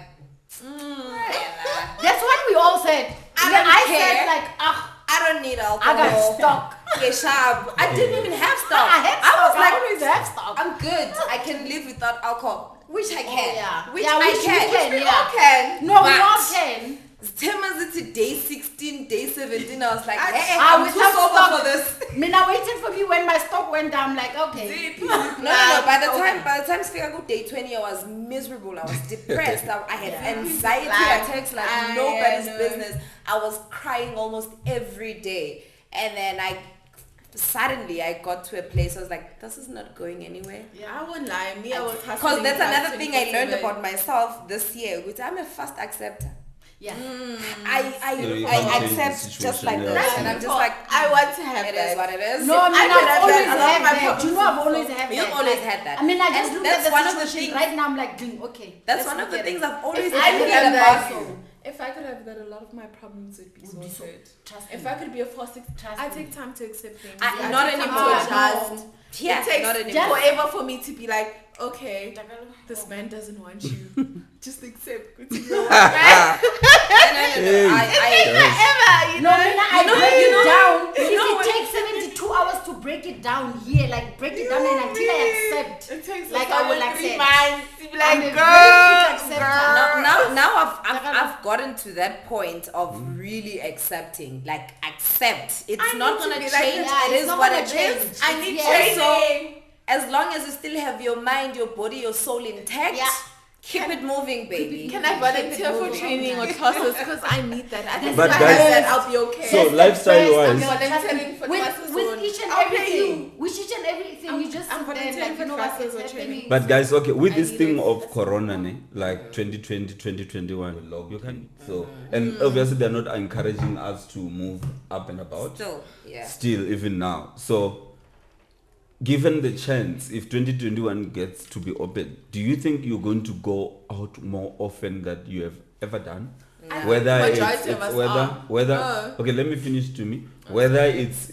whatever. That's what we all said. I Yeah, don't I care. said like, I don't need I alcohol. got stock. Yeah, sharp. I didn't even have stock. I had I was stock. I like, always have stock. I'm good. I can live without alcohol. Which I can. yeah. Which Yeah, I which you can. can, Which we yeah. all can. No, we But all can. Terms to day 16, day 17, I was like, I- hey, I I'm was too not sober stock. for this. I mean, I waited for me when my stock went down. I'm like, okay. No. By the time Spika day 20, I was miserable. I was depressed. I had anxiety attacks like I nobody's know. business. I was crying almost every day, and then suddenly I got to a place. I was like, this is not going anywhere. Yeah, I won't lie. Me, I was Because hustling that's hard another thing I learned 24/7. about myself this year, which I'm a fast acceptor. Yeah. I you I can't change accept the just situation, like yeah. that, and I'm just like, I want to have it that. is what it is. No, I mean, I could I've have always that. A lot of had my that. problems You know, I've is always so- had that. You've always had that. I mean, I just And look that's at the one of the situation things- right now. I'm like, okay. That's let's one of look the at things it. I've always If I could hated have about that, you. if I could have that, a lot of my problems would be Would be so- sorted. Trust If me. I could be a foster, Trust I me. take time to accept things. I- I not take time anymore. to adjust. Yeah, It takes not anymore. forever for me to be like, okay, this man doesn't want you. Just accept. Continue. Hey, Ever, you No, know. I mean, I know- break you it know- down. you know If when- it takes 72 hours to break it down here, like break it down and until I accept. It takes Like, like I will 3 accept. months to be I'm like, a very girl, quick acceptor. Now I've gotten to that point of really accepting. Like accept. It's I not need to gonna be like change. that. It Yeah, is it's not what gonna it change. is. I need Yeah. training. As long as you still have your mind, your body, your soul intact, Yeah. Keep it moving, baby. Can I volunteer for training or classes? Because I need that. I think But if I guys- have that, I'll be okay. So lifestyle-wise, volunteering for classes with on- each and I'll pay everything, with each and everything, I'm- you just I'm sit there volunteering like for you know classes what's or training. happening. but guys, okay, with I this need thing it. of That's Corona, ne, like 2020, 2021, you can so, and obviously they're not encouraging us to move up and about. Still, even now. So, given the chance, if 2021 gets to be open, do you think you're going to go out more often than you have ever done? I Whether think it's, majority of us are. whether No. okay, let me finish to me. Whether it's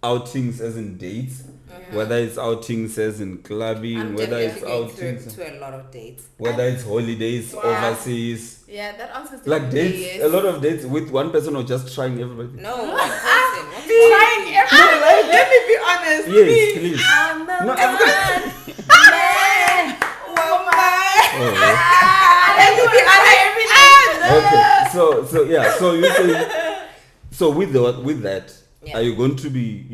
outings as in dates, whether it's outings as in clubbing, I'm whether it's definitely going outings, to a lot of dates. whether it's holidays overseas, Yeah, that answers like definitely dates, yes. a lot of dates with one person or just trying everybody. No, one person. What's Trying everything. Let me be honest. Yes, please. I'm a No, man, woman. Oh, Let me be honest. okay. So yeah. So you say, so with that, Yeah. are you going to be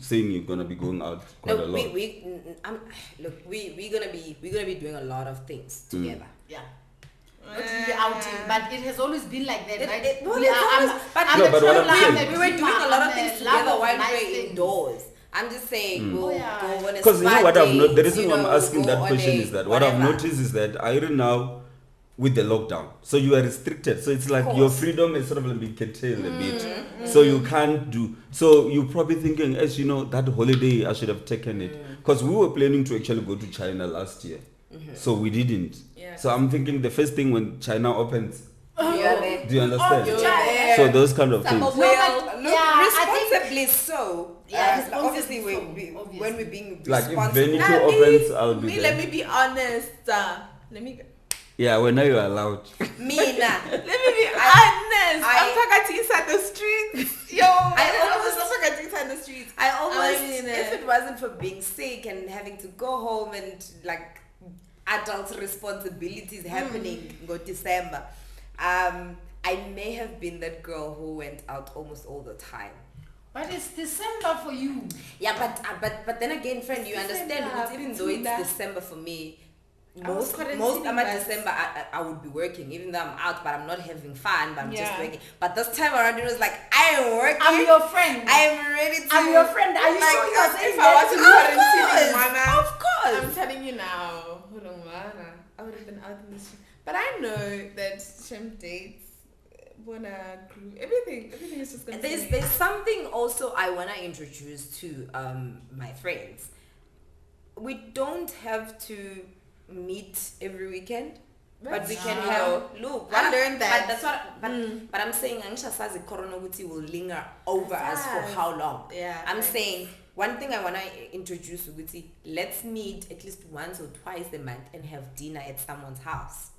saying you're gonna be going out quite a No, lot? we're gonna be doing a lot of things together. Yeah. Not really outing, but it has always been like that, right? Well, We it's are- always- I'm- but I'm No, the but what true I'm love saying- that We were doing dreamer, a lot I'm of the things love together of while nice we were things. indoors. I'm just saying, we'll yeah. go on a Because you know spa what I've date, the reason why I'm we'll asking go that on question a is that what I've whatever. noticed is that I already now with the lockdown, so you are restricted. So it's like your freedom is sort of been curtailed a bit. So you can't do. So you're probably thinking, as you know, that holiday I should have taken it because we were planning to actually go to China last year, so we didn't. Yeah. So I'm thinking the first thing when China opens, Yeah, babe. do you understand? you're there. So those kind of things. Well, but- look, yeah, I think- responsibly so. Yeah, Like, obviously, responsibly so, when obviously. we're being Like if responsible. venue Nah, opens, I'll be me, there. let me be honest. Let me Yeah, when are you allowed? Mina. let me be honest. I- I'm talking inside the streets. Yo, I was talking inside the streets. I almost, I mean, if it wasn't for being sick and having to go home and like adult responsibilities happening go December, I may have been that girl who went out almost all the time. But it's December for you. Yeah, but then again, friend, you understand December, because even though December. it's December for me, I was most quarantining, of but- December I would be working, even though I'm out, but I'm not having fun, but I'm just Yeah. working. But this time around, it was like I am working. I'm your friend. I'm ready to. I'm your friend. Are you like, sure you are saying if I that? wasn't Of quarantining, course, Mana, of course. I'm telling you now. Hold on, Mana. I would have been out in the street. But I know that Shem dates, wanna group, everything is just gonna be. There's something also I wanna introduce to my friends. We don't have to meet every weekend. But we can have I learned that. But that's what. But I'm saying, Angsha Corona will linger over us for Yes. how long? Yeah, I'm right. saying one thing I wanna introduce Uguti. Let's meet at least once or twice a month and have dinner at someone's house.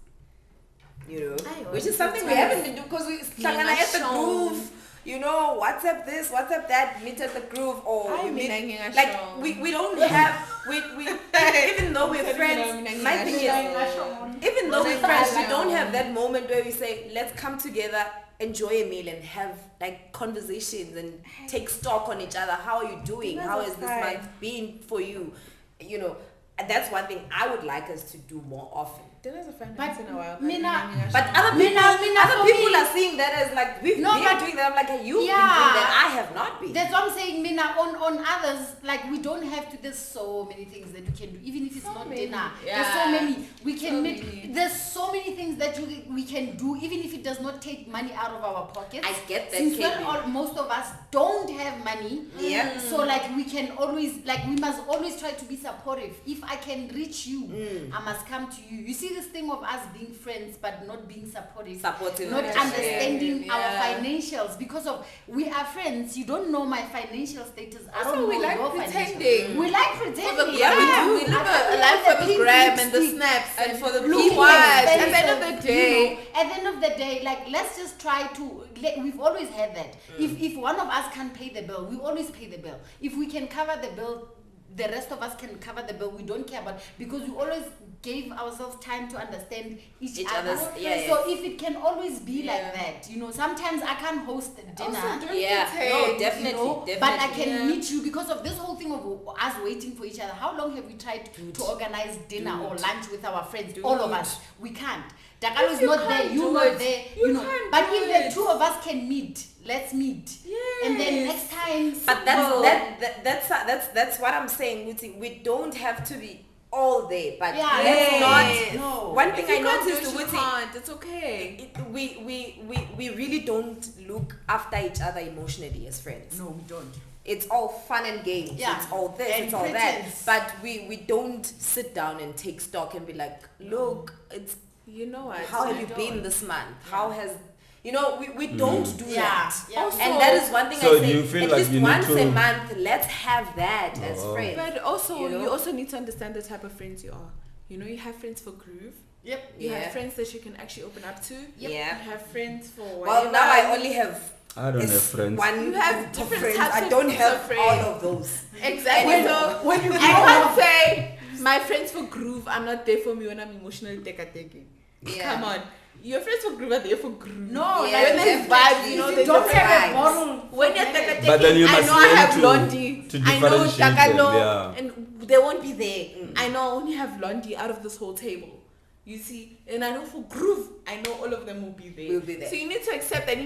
You know, Aye, which well, is something we that's haven't been doing because we hlangana at the groove. You know, WhatsApp this, WhatsApp that, meet at the groove, or Aye, you meet, mina ngingasho. like we don't have we even though we're friends. mina My thing is, ngingasho. even though we're Mina friends, we ngingasho. don't have that moment where we say, let's come together, enjoy a meal, and have like conversations and take stock on each other. How are you doing? Dinners How are has this fine. month been for you? You know, and that's one thing I would like us to do more often. Dinner's a fun But once in a while. Mina- But other people, Mina, for people me- are seeing that as like we've No, been but- doing that. I'm like, you've been Yeah. doing that. I have not been. That's what I'm saying, Mina. On others, like we don't have to. There's so many things that we can do, even if it's So not many. dinner. Yeah. There's so many. We can So make. many. There's so many things that we can do, even if it does not take money out of our pockets. I get that, Since KB. most of us don't have money. Yeah. So like we can always we must always try to be supportive. If I can reach you, I must come to you. You see this thing of us being friends but not being supportive. Supportive. Not Yeah. understanding Yeah. our financials because of we are friends. You don't know my financial status. I Also, don't we know like your pretending. financial. We like pretending. Yeah, we do. We live At the a life end of for the pink gram and the lipstick, snaps and for the looking people. At expensive, the end of the day, you know, at the end of the day, like let's just try to. We've always had that. If one of us can't pay the bill, we always pay the bill. If we can cover the bill, the rest of us can cover the bill. We don't care about, because we always gave ourselves time to understand each other. other's- So if it can always be like that, sometimes I can't host dinner. Also, don't Yeah, you no, take- definitely. But I can meet you because of this whole thing of us waiting for each other. How long have we tried to organize dinner or lunch with our friends? All of us. We can't. Dakalo is you not there, can't you're do not it, there, you can't But do if it. the two of us can meet, let's meet. And then next time. But that's what I'm saying. Muti. We don't have to be all there, but let's not. No. One thing If I you can't do noticed, it, you Muti, can't. It's okay. we really don't look after each other emotionally as friends. No, we don't. It's all fun and games. Yeah. It's all this, And it's all that. pretense. But we don't sit down and take stock and be like, look, it's You know what? how have you been this month? How has we don't do that. Yeah. Also- And that is one thing So I say. you feel at like least you need once to- a month, let's have that as Oh. friends. But also, You know? you also need to understand the type of friends you are. You have friends for groove. Yep. You Yeah. have friends that you can actually open up to. Yeah. You have friends for Well, whatever. now I only have I don't have friends. one You have group of different friends. types I of don't groups have of friends. all of those. Exactly. And So when you I grow can't up- say my friends for groove are not there for me when I'm emotionally taking. Yeah. Come on. Your friends for groove are there for groove. No, Yeah, when there's vibes, definitely. they don't different have a vibes. bottle. When you're taking, But then you I must know I learn have to- Blondie. to I know differentiate them, Takalo, yeah. and they won't be there. I know I only have Blondie out of this whole table. You see, and I know for groove, I know all of them will be there. Will be there. So you need to accept that.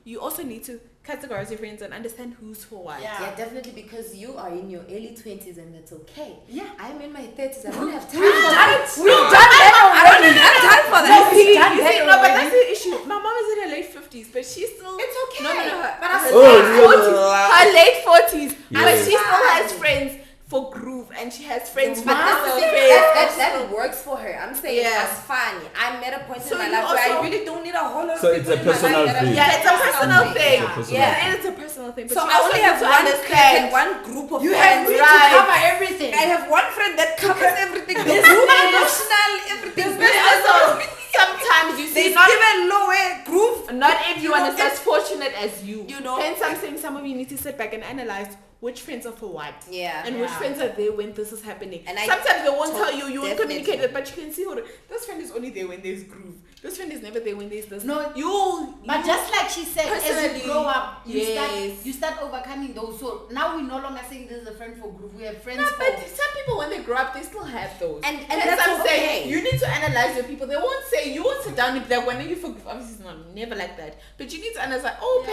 You also need to categorize your friends and understand who's for what. Yeah. Yeah, definitely, because you are in your early 20s and that's okay. Yeah. I'm in my 30s. I don't have time We've for done that. it. We've done that I don't have time for that. No, we've done You see, that no, but already. that's the issue. My mom is in her late 50s, but she's still. It's okay. No. Her, But I her, Oh, late yeah. 40s, her late 40s. But Yeah. she still has friends for groove, and she has friends for But that's the personal thing, friends. that works for her. I'm saying Yeah. that's fun. I'm at a point So in my you life where I also- really don't need a whole lot of So it's people a in my life personal that I'm thing. Yeah, it's a personal something. thing. It's a personal Yeah. And it's a personal thing. But So you I also only need have to one understand. one group of You friends. have me to Right. cover everything. I have one friend that covers everything. The Business. group, emotional, everything. But also, sometimes you see They not even lower groove. not everyone You is know, as fortunate as you. You know. Hence, I'm saying some of you need to sit back and analyze which friends are for what. Yeah. And which Yeah. friends are there when this is happening. And I sometimes they won't tell you, you won't definitely. communicate it, but you can see this friend is only there when there's groove. This friend is never there when there's this. No, you. But just like she said, as Personally, you grow up, yes. you start overcoming those. So now we're no longer saying this is a friend for group. We have friends No, for. but some people when they grow up, they still have those. And Hence that's I'm saying okay. you need to analyze your people. They won't say you won't sit down and be like, when are you for group? Obviously, it's not never like that. But you need to analyze. Oh,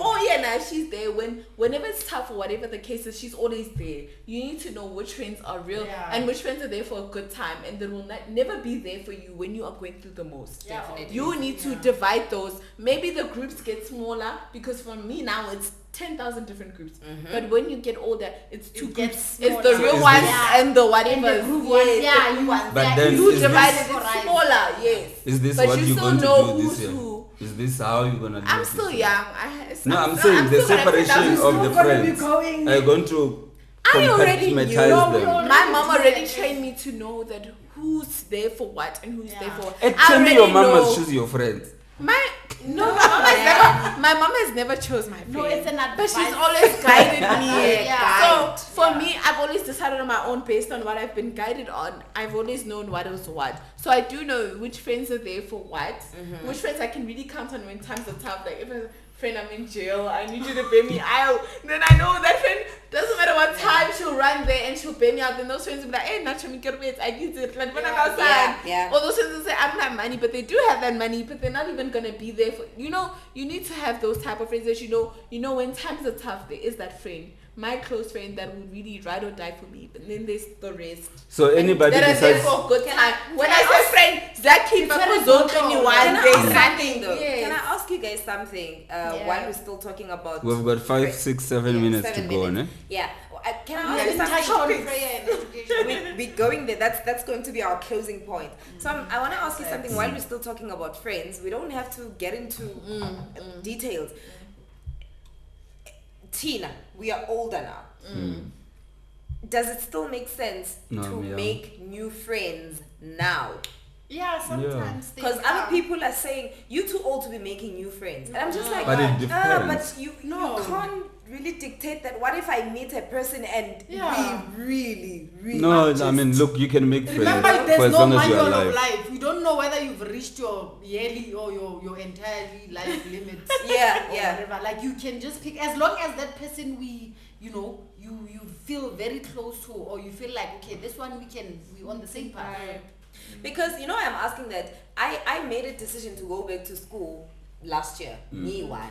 oh yeah, now she's there whenever it's tough or whatever the case is. She's always there. You need to know which friends are real and which friends are there for a good time, and they will never be there for you when you are going through the most. Yeah, Definitely. You need to divide those. Maybe the groups get smaller because for me now it's 10,000 different groups. But when you get older, it's two It groups. gets It's the smaller. So real is ones this- and the whatever. And the group ones, yeah, you want. But yeah, then You is divide this- it, it's smaller, yes. Is this But what you you're still going to know do this who's year? who. Is this how you're going to do I'm this still year? young. No, I'm saying the separation of the friends. Are you going to I already knew. compartmentize them? My mom already trained me to know that who's there for what and who's there for what. And I tell me already your mom know. must choose your friends. My mom has never chose my friend. No, it's an But she's advice. always guided me. Yeah. So for me, I've always decided on my own based on what I've been guided on. I've always known what is what. So I do know which friends are there for what. Which friends I can really count on when times are tough. Like if a friend I'm in jail, I need you to bail me out. Then I know that friend doesn't matter what time she'll run there and she'll bail me out. Then those friends will be like, hey, not me get wait. I need it. Like when I'm outside. Yeah. All those friends will say I don't have money, but they do have that money, but they're not even gonna be there for you know. You need to have those type of friends that you know when times are tough. There is that friend, my close friend that would really ride or die for me. But then there's the rest. So anybody That are there decides. for a good time. When can I I say friend, Zaki It's very Bakuzon good. 21 Can I days. ask something though? Yes. Can I ask you guys something? While we're still talking about. We've got 5, 6, 7 minutes to 7 go, minutes. ne? Yeah. Can We I ask you haven't touched something? on prayer and education. We're going there. That's going to be our closing point. So I want to ask you something. While we're still talking about friends, we don't have to get into details. Tina, we are older now. Does it still make sense No, to I'm young. make new friends now? Yeah, sometimes they Because are. other people are saying you're too old to be making new friends, and I'm just like, But it depends. but you No. can't really dictate that. What if I meet a person and Yeah. we really No, just, I mean, look, you can make friends Remember, for there's as no long as you're manual of alive. life. You don't know whether you've reached your yearly or your entirely life limit. Yeah, or yeah. whatever. Like you can just pick as long as that person you feel very close to, or you feel like, okay, this one we on the same path. Because I'm asking that I made a decision to go back to school last year, me one,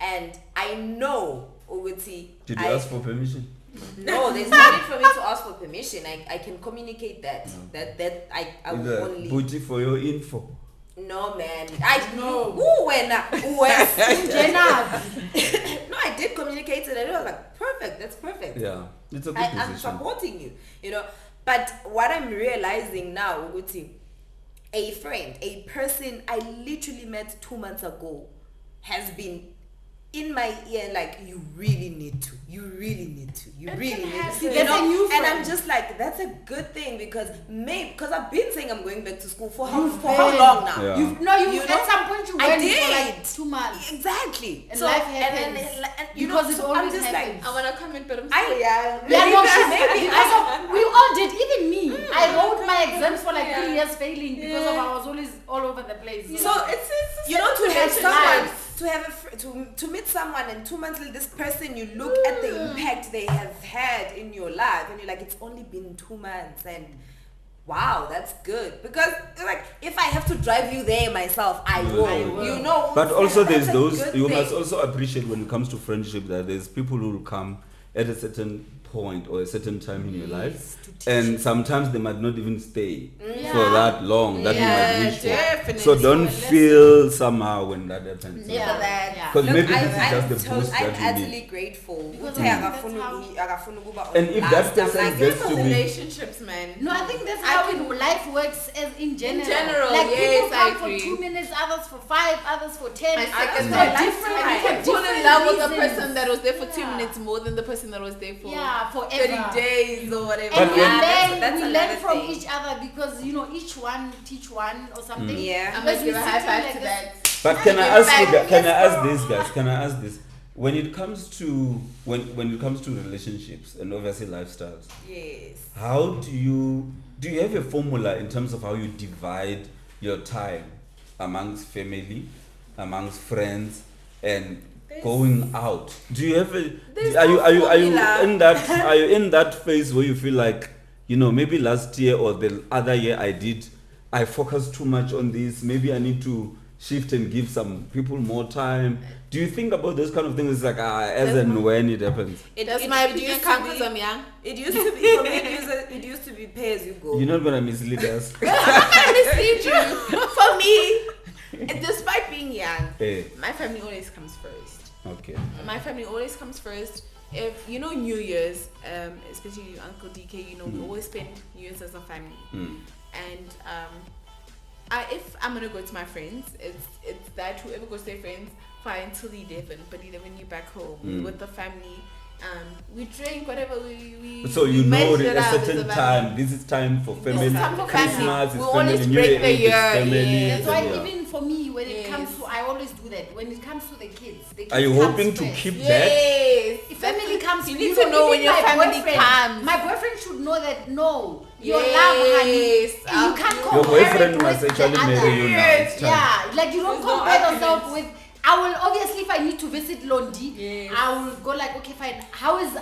and I know Uguti. Did you ask for permission? No, there's no need for me to ask for permission. I can communicate that I will Either only. booty for your info. No man, I No. Who when Jenna, No, I did communicate it and it was like perfect. That's perfect. Yeah, it's a good I'm decision. supporting you. But what I'm realizing now, Uguti, a friend, a person I literally met 2 months ago has been in my ear like, you really need to. You really need to. You It really can need to. happen. That's a new And friend. I'm just like, that's a good thing because I've been saying I'm going back to school for how You've how long now? Yeah. you You know, at some point you I went did. for like 2 months. Exactly. And life happens. And Because it so I'm always just happens. like, I wanna comment, but I'm I still young. Yeah, no, maybe because of, we all did, even me. I wrote my exams for like Yeah. 3 years failing because of I was always all over the place. So it's to have It's someone, life. to have to meet someone and 2 months later, this person, you look at the impact they have had in your life, and you're like, it's only been 2 months, and wow, that's good. Because like, if I have to drive you there myself, I will. You know. But also that's there's a those, good you thing. must also appreciate when it comes to friendship that there's people who will come at a certain point or a certain time in your life, and sometimes they might not even stay for that long that you might wish for. definitely. So don't feel somehow when that happens. Yeah. that. Because Look, maybe this is just the boost I'm that you utterly need. grateful. Because Ukuthi I think akafuni- akafuni ukuba And if that last. I'm person like, gets to be relationships, man. No, I think that's I how can- life works as in general. general, like yes, people come I for agree. 2 minutes, others for 5, others for 10. I others can for like different, and you can for fall in different love with the reasons. person that was there for 2 Yeah. minutes more than the person that was there for Yeah, forever. 30 days or whatever. And But we when- that's learn another from thing. each other because each one teach one or something. Yeah. I'm Because gonna give we a high sit five like to this. that. But can I In ask you fact, that? Can I yes, ask this, guys? Can I ask this? When it comes to when it comes to relationships and obviously lifestyles, Yes. how do you have a formula in terms of how you divide your time amongst family, amongst friends, and going out? Do you have are you in that phase where you feel like, maybe last year or the other year I focused too much on this, maybe I need to shift and give some people more time? Do you think about those kind of things? It's like as and when it happens. That's my opinion, used to count because be- I'm young. It used to be for me. It used to be pay as you go. You're not gonna mislead us. I mislead you. For me, despite being young, Eh, my family always comes first. okay. My family always comes first. If New Year's, especially Uncle DK, we always spend New Year's as a family. Mm. And if I'm gonna go to my friends, it's that whoever goes to their friends, fine till 11. But 11 you back home with the family. We drink whatever we. So we measure at it a out as certain a time, this is time for family. time for Christmas family. is We family. always New break Year the Eve is year, family. yeah. That's why Yeah. even for me, when it Yes. comes to, I always do that. When it comes to the kids Are you comes hoping to first. keep that? Yes. If family comes, You need to know when even your my family boyfriend- comes. My boyfriend should know that no, your Yes. love, honey. You can't Your compare boyfriend it must with actually the other. marry you now. It's time. Yeah, like you don't There's no compare yourself argument. with. I will obviously, if I need to visit Londi, Yes. I will go like, okay, fine. How is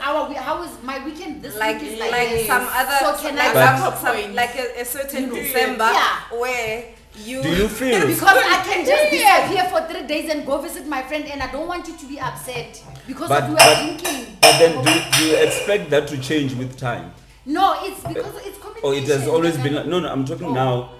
my weekend this Like week? Is like this. some other So can like I? But- some like a certain You know, December yeah. where you Do you feel? Because I can just disappear for 3 days and go visit my friend, and I don't want you to be upset because But- of you but- are drinking. But then do you expect that to change with time? No, it's because it's communication. Or it has always Like, been like, no, I'm talking Oh. now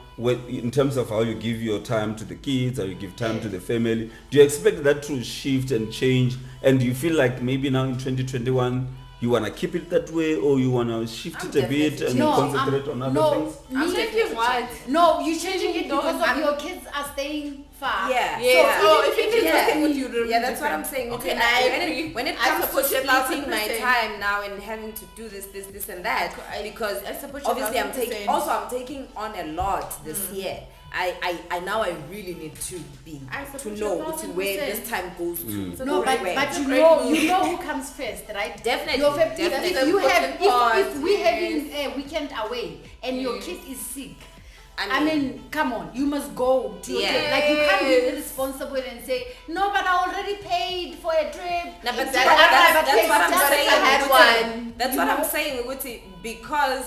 in terms of how you give your time to the kids, how you give time to the family. Do you expect that to shift and change? And do you feel like maybe now in 2021 you want to keep it that way, or you want to shift it a bit and No, concentrate on other things? I'm changing what? No, you're changing it because of I'm- your kids are staying far. Yeah. Yeah. So So if it is yeah. nothing with you, Yeah, that's what I'm saying. Okay, When I when agree. it, when it I comes to support you splitting my 1000%. time now and having to do this, and that, because I support you obviously I'm 1000%. taking. Also, I'm taking on a lot this year. I now I really need to I to support know you to where 1000%. this time goes to. It's a No, great but way. but It's a you great know move. you know who comes first, right? Definitely, Your definitely. If you have if we're Yes. having a weekend away and your Yes. kid is sick. I I mean, come on, you must go to your kid. Like you can't be irresponsible and say, no, but I already paid for a trip. No, but It's that's just- what I'm just- saying. I had one. That's You what know? I'm saying, Uguti, because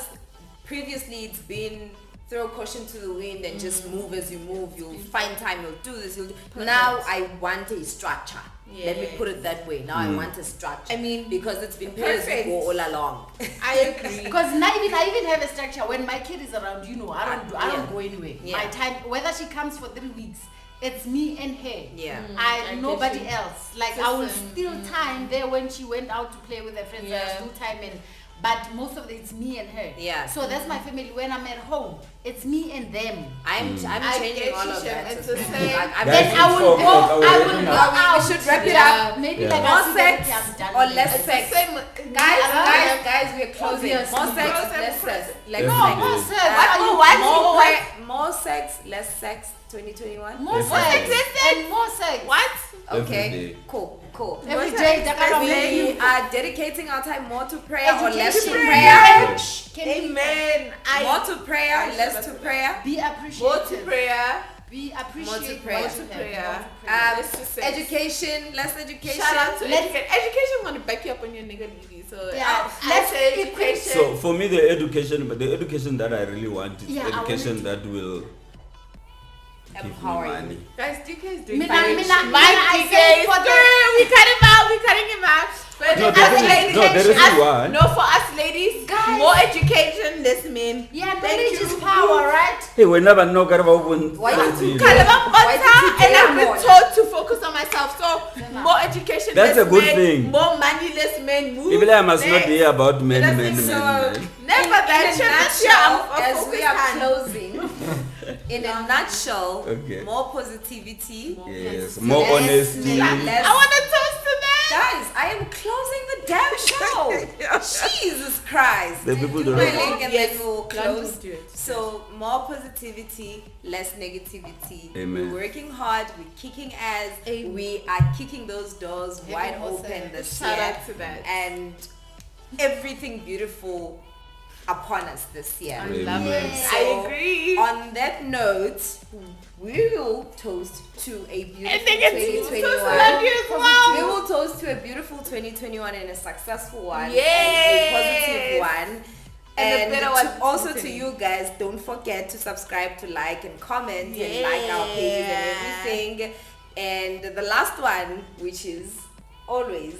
previously it's been throw caution to the wind and just move as you move. You'll find time. You'll do this. You'll do. Now I want a structure. Let me put it that way. Now I want a structure. I mean, because it's been pay as you perfect. go all along. I agree. Because I even have a structure. When my kid is around, you know, I don't Yeah. go anywhere. Yeah. My time, whether she comes for 3 weeks, it's me and her. Yeah. I get Nobody you. else. Like I will System. steal time there when she went out to play with her friends. Yeah. I steal time in. But most of it's me and her. Yeah. So that's my family. When I'm at home, it's me and them. I'm I changing get all you, of Chef. that. It's as the well. same. Like, I'm Then Guys, I it's will for- go. like, I we're will wrapping go up. out. We should wrap it Yeah. up. Maybe Yeah. like More I see sex that I'm done or with less it. sex? Same, Guys, we're closing. Obviously. More sex, Close and less sex. press. Less No, sex. more sex. Uh, What? more sex, less sex. 2021. More Every sex day. and more sex. What? Every Okay. day. Cool. Every More day, sex, that kind of We way. are dedicating our time more to prayer or less to Education. prayer. Can we Amen. More to prayer, I less should to have prayer. be Go appreciative? to prayer. Be appreciative. More to prayer. what you have. Prayer. More to prayer. Let's just say- Education, less education. Shout out to Let's- education. Education want to back you up on your nigga Levy. So Yeah. I Let's say equip- education. So for me, the education that I really want is Yeah, I education wanted that will give me Empower you. money. Guys, DK is doing Mina, fine. Mina, My I DK said is for the- good. We cut him out. We cutting him out. But No, us the thing is- ladies, no, the reason us- why- No, for us ladies, Guys. more education, less men. Yeah, Thank knowledge you. is power, right? Hey, whenever no Karababun Why says, you you call know, him Why did you and do I've been more? taught to focus on myself. So more education, That's less a good men, thing. more money, less men. Move. even I must not next. hear about men. That's men. Never that. In Chef, a this year, I'm nutshell, as we focused are on- closing, in a nutshell, Okay. more positivity. Yes, more Less- honesty. less- I want to toast to that. Guys, I am closing the damn show. Jesus Christ. The people Do don't my know. link and Yes. then we'll close. Don't do it. So more positivity, less negativity. Amen. We're working hard. We're kicking ass. Amen. We are kicking those doors wide more open sex. this Shout year. out to that. And everything beautiful upon us this year. I love Amen. it. So, I agree. On that note, we will toast to a beautiful And negativity. 2021. Love you as well. We will toast to a beautiful 2021 and a successful one, Yes. and a positive one. And a better one also to 2020. you guys, don't forget to subscribe, to like and comment and like our page and everything. And the last one, which is always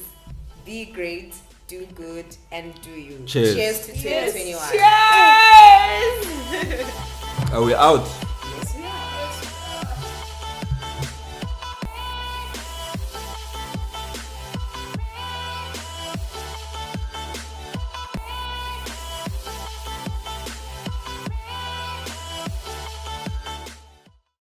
be great, do good, and do you. Cheers. Cheers to 2021. Cheers. Are we out?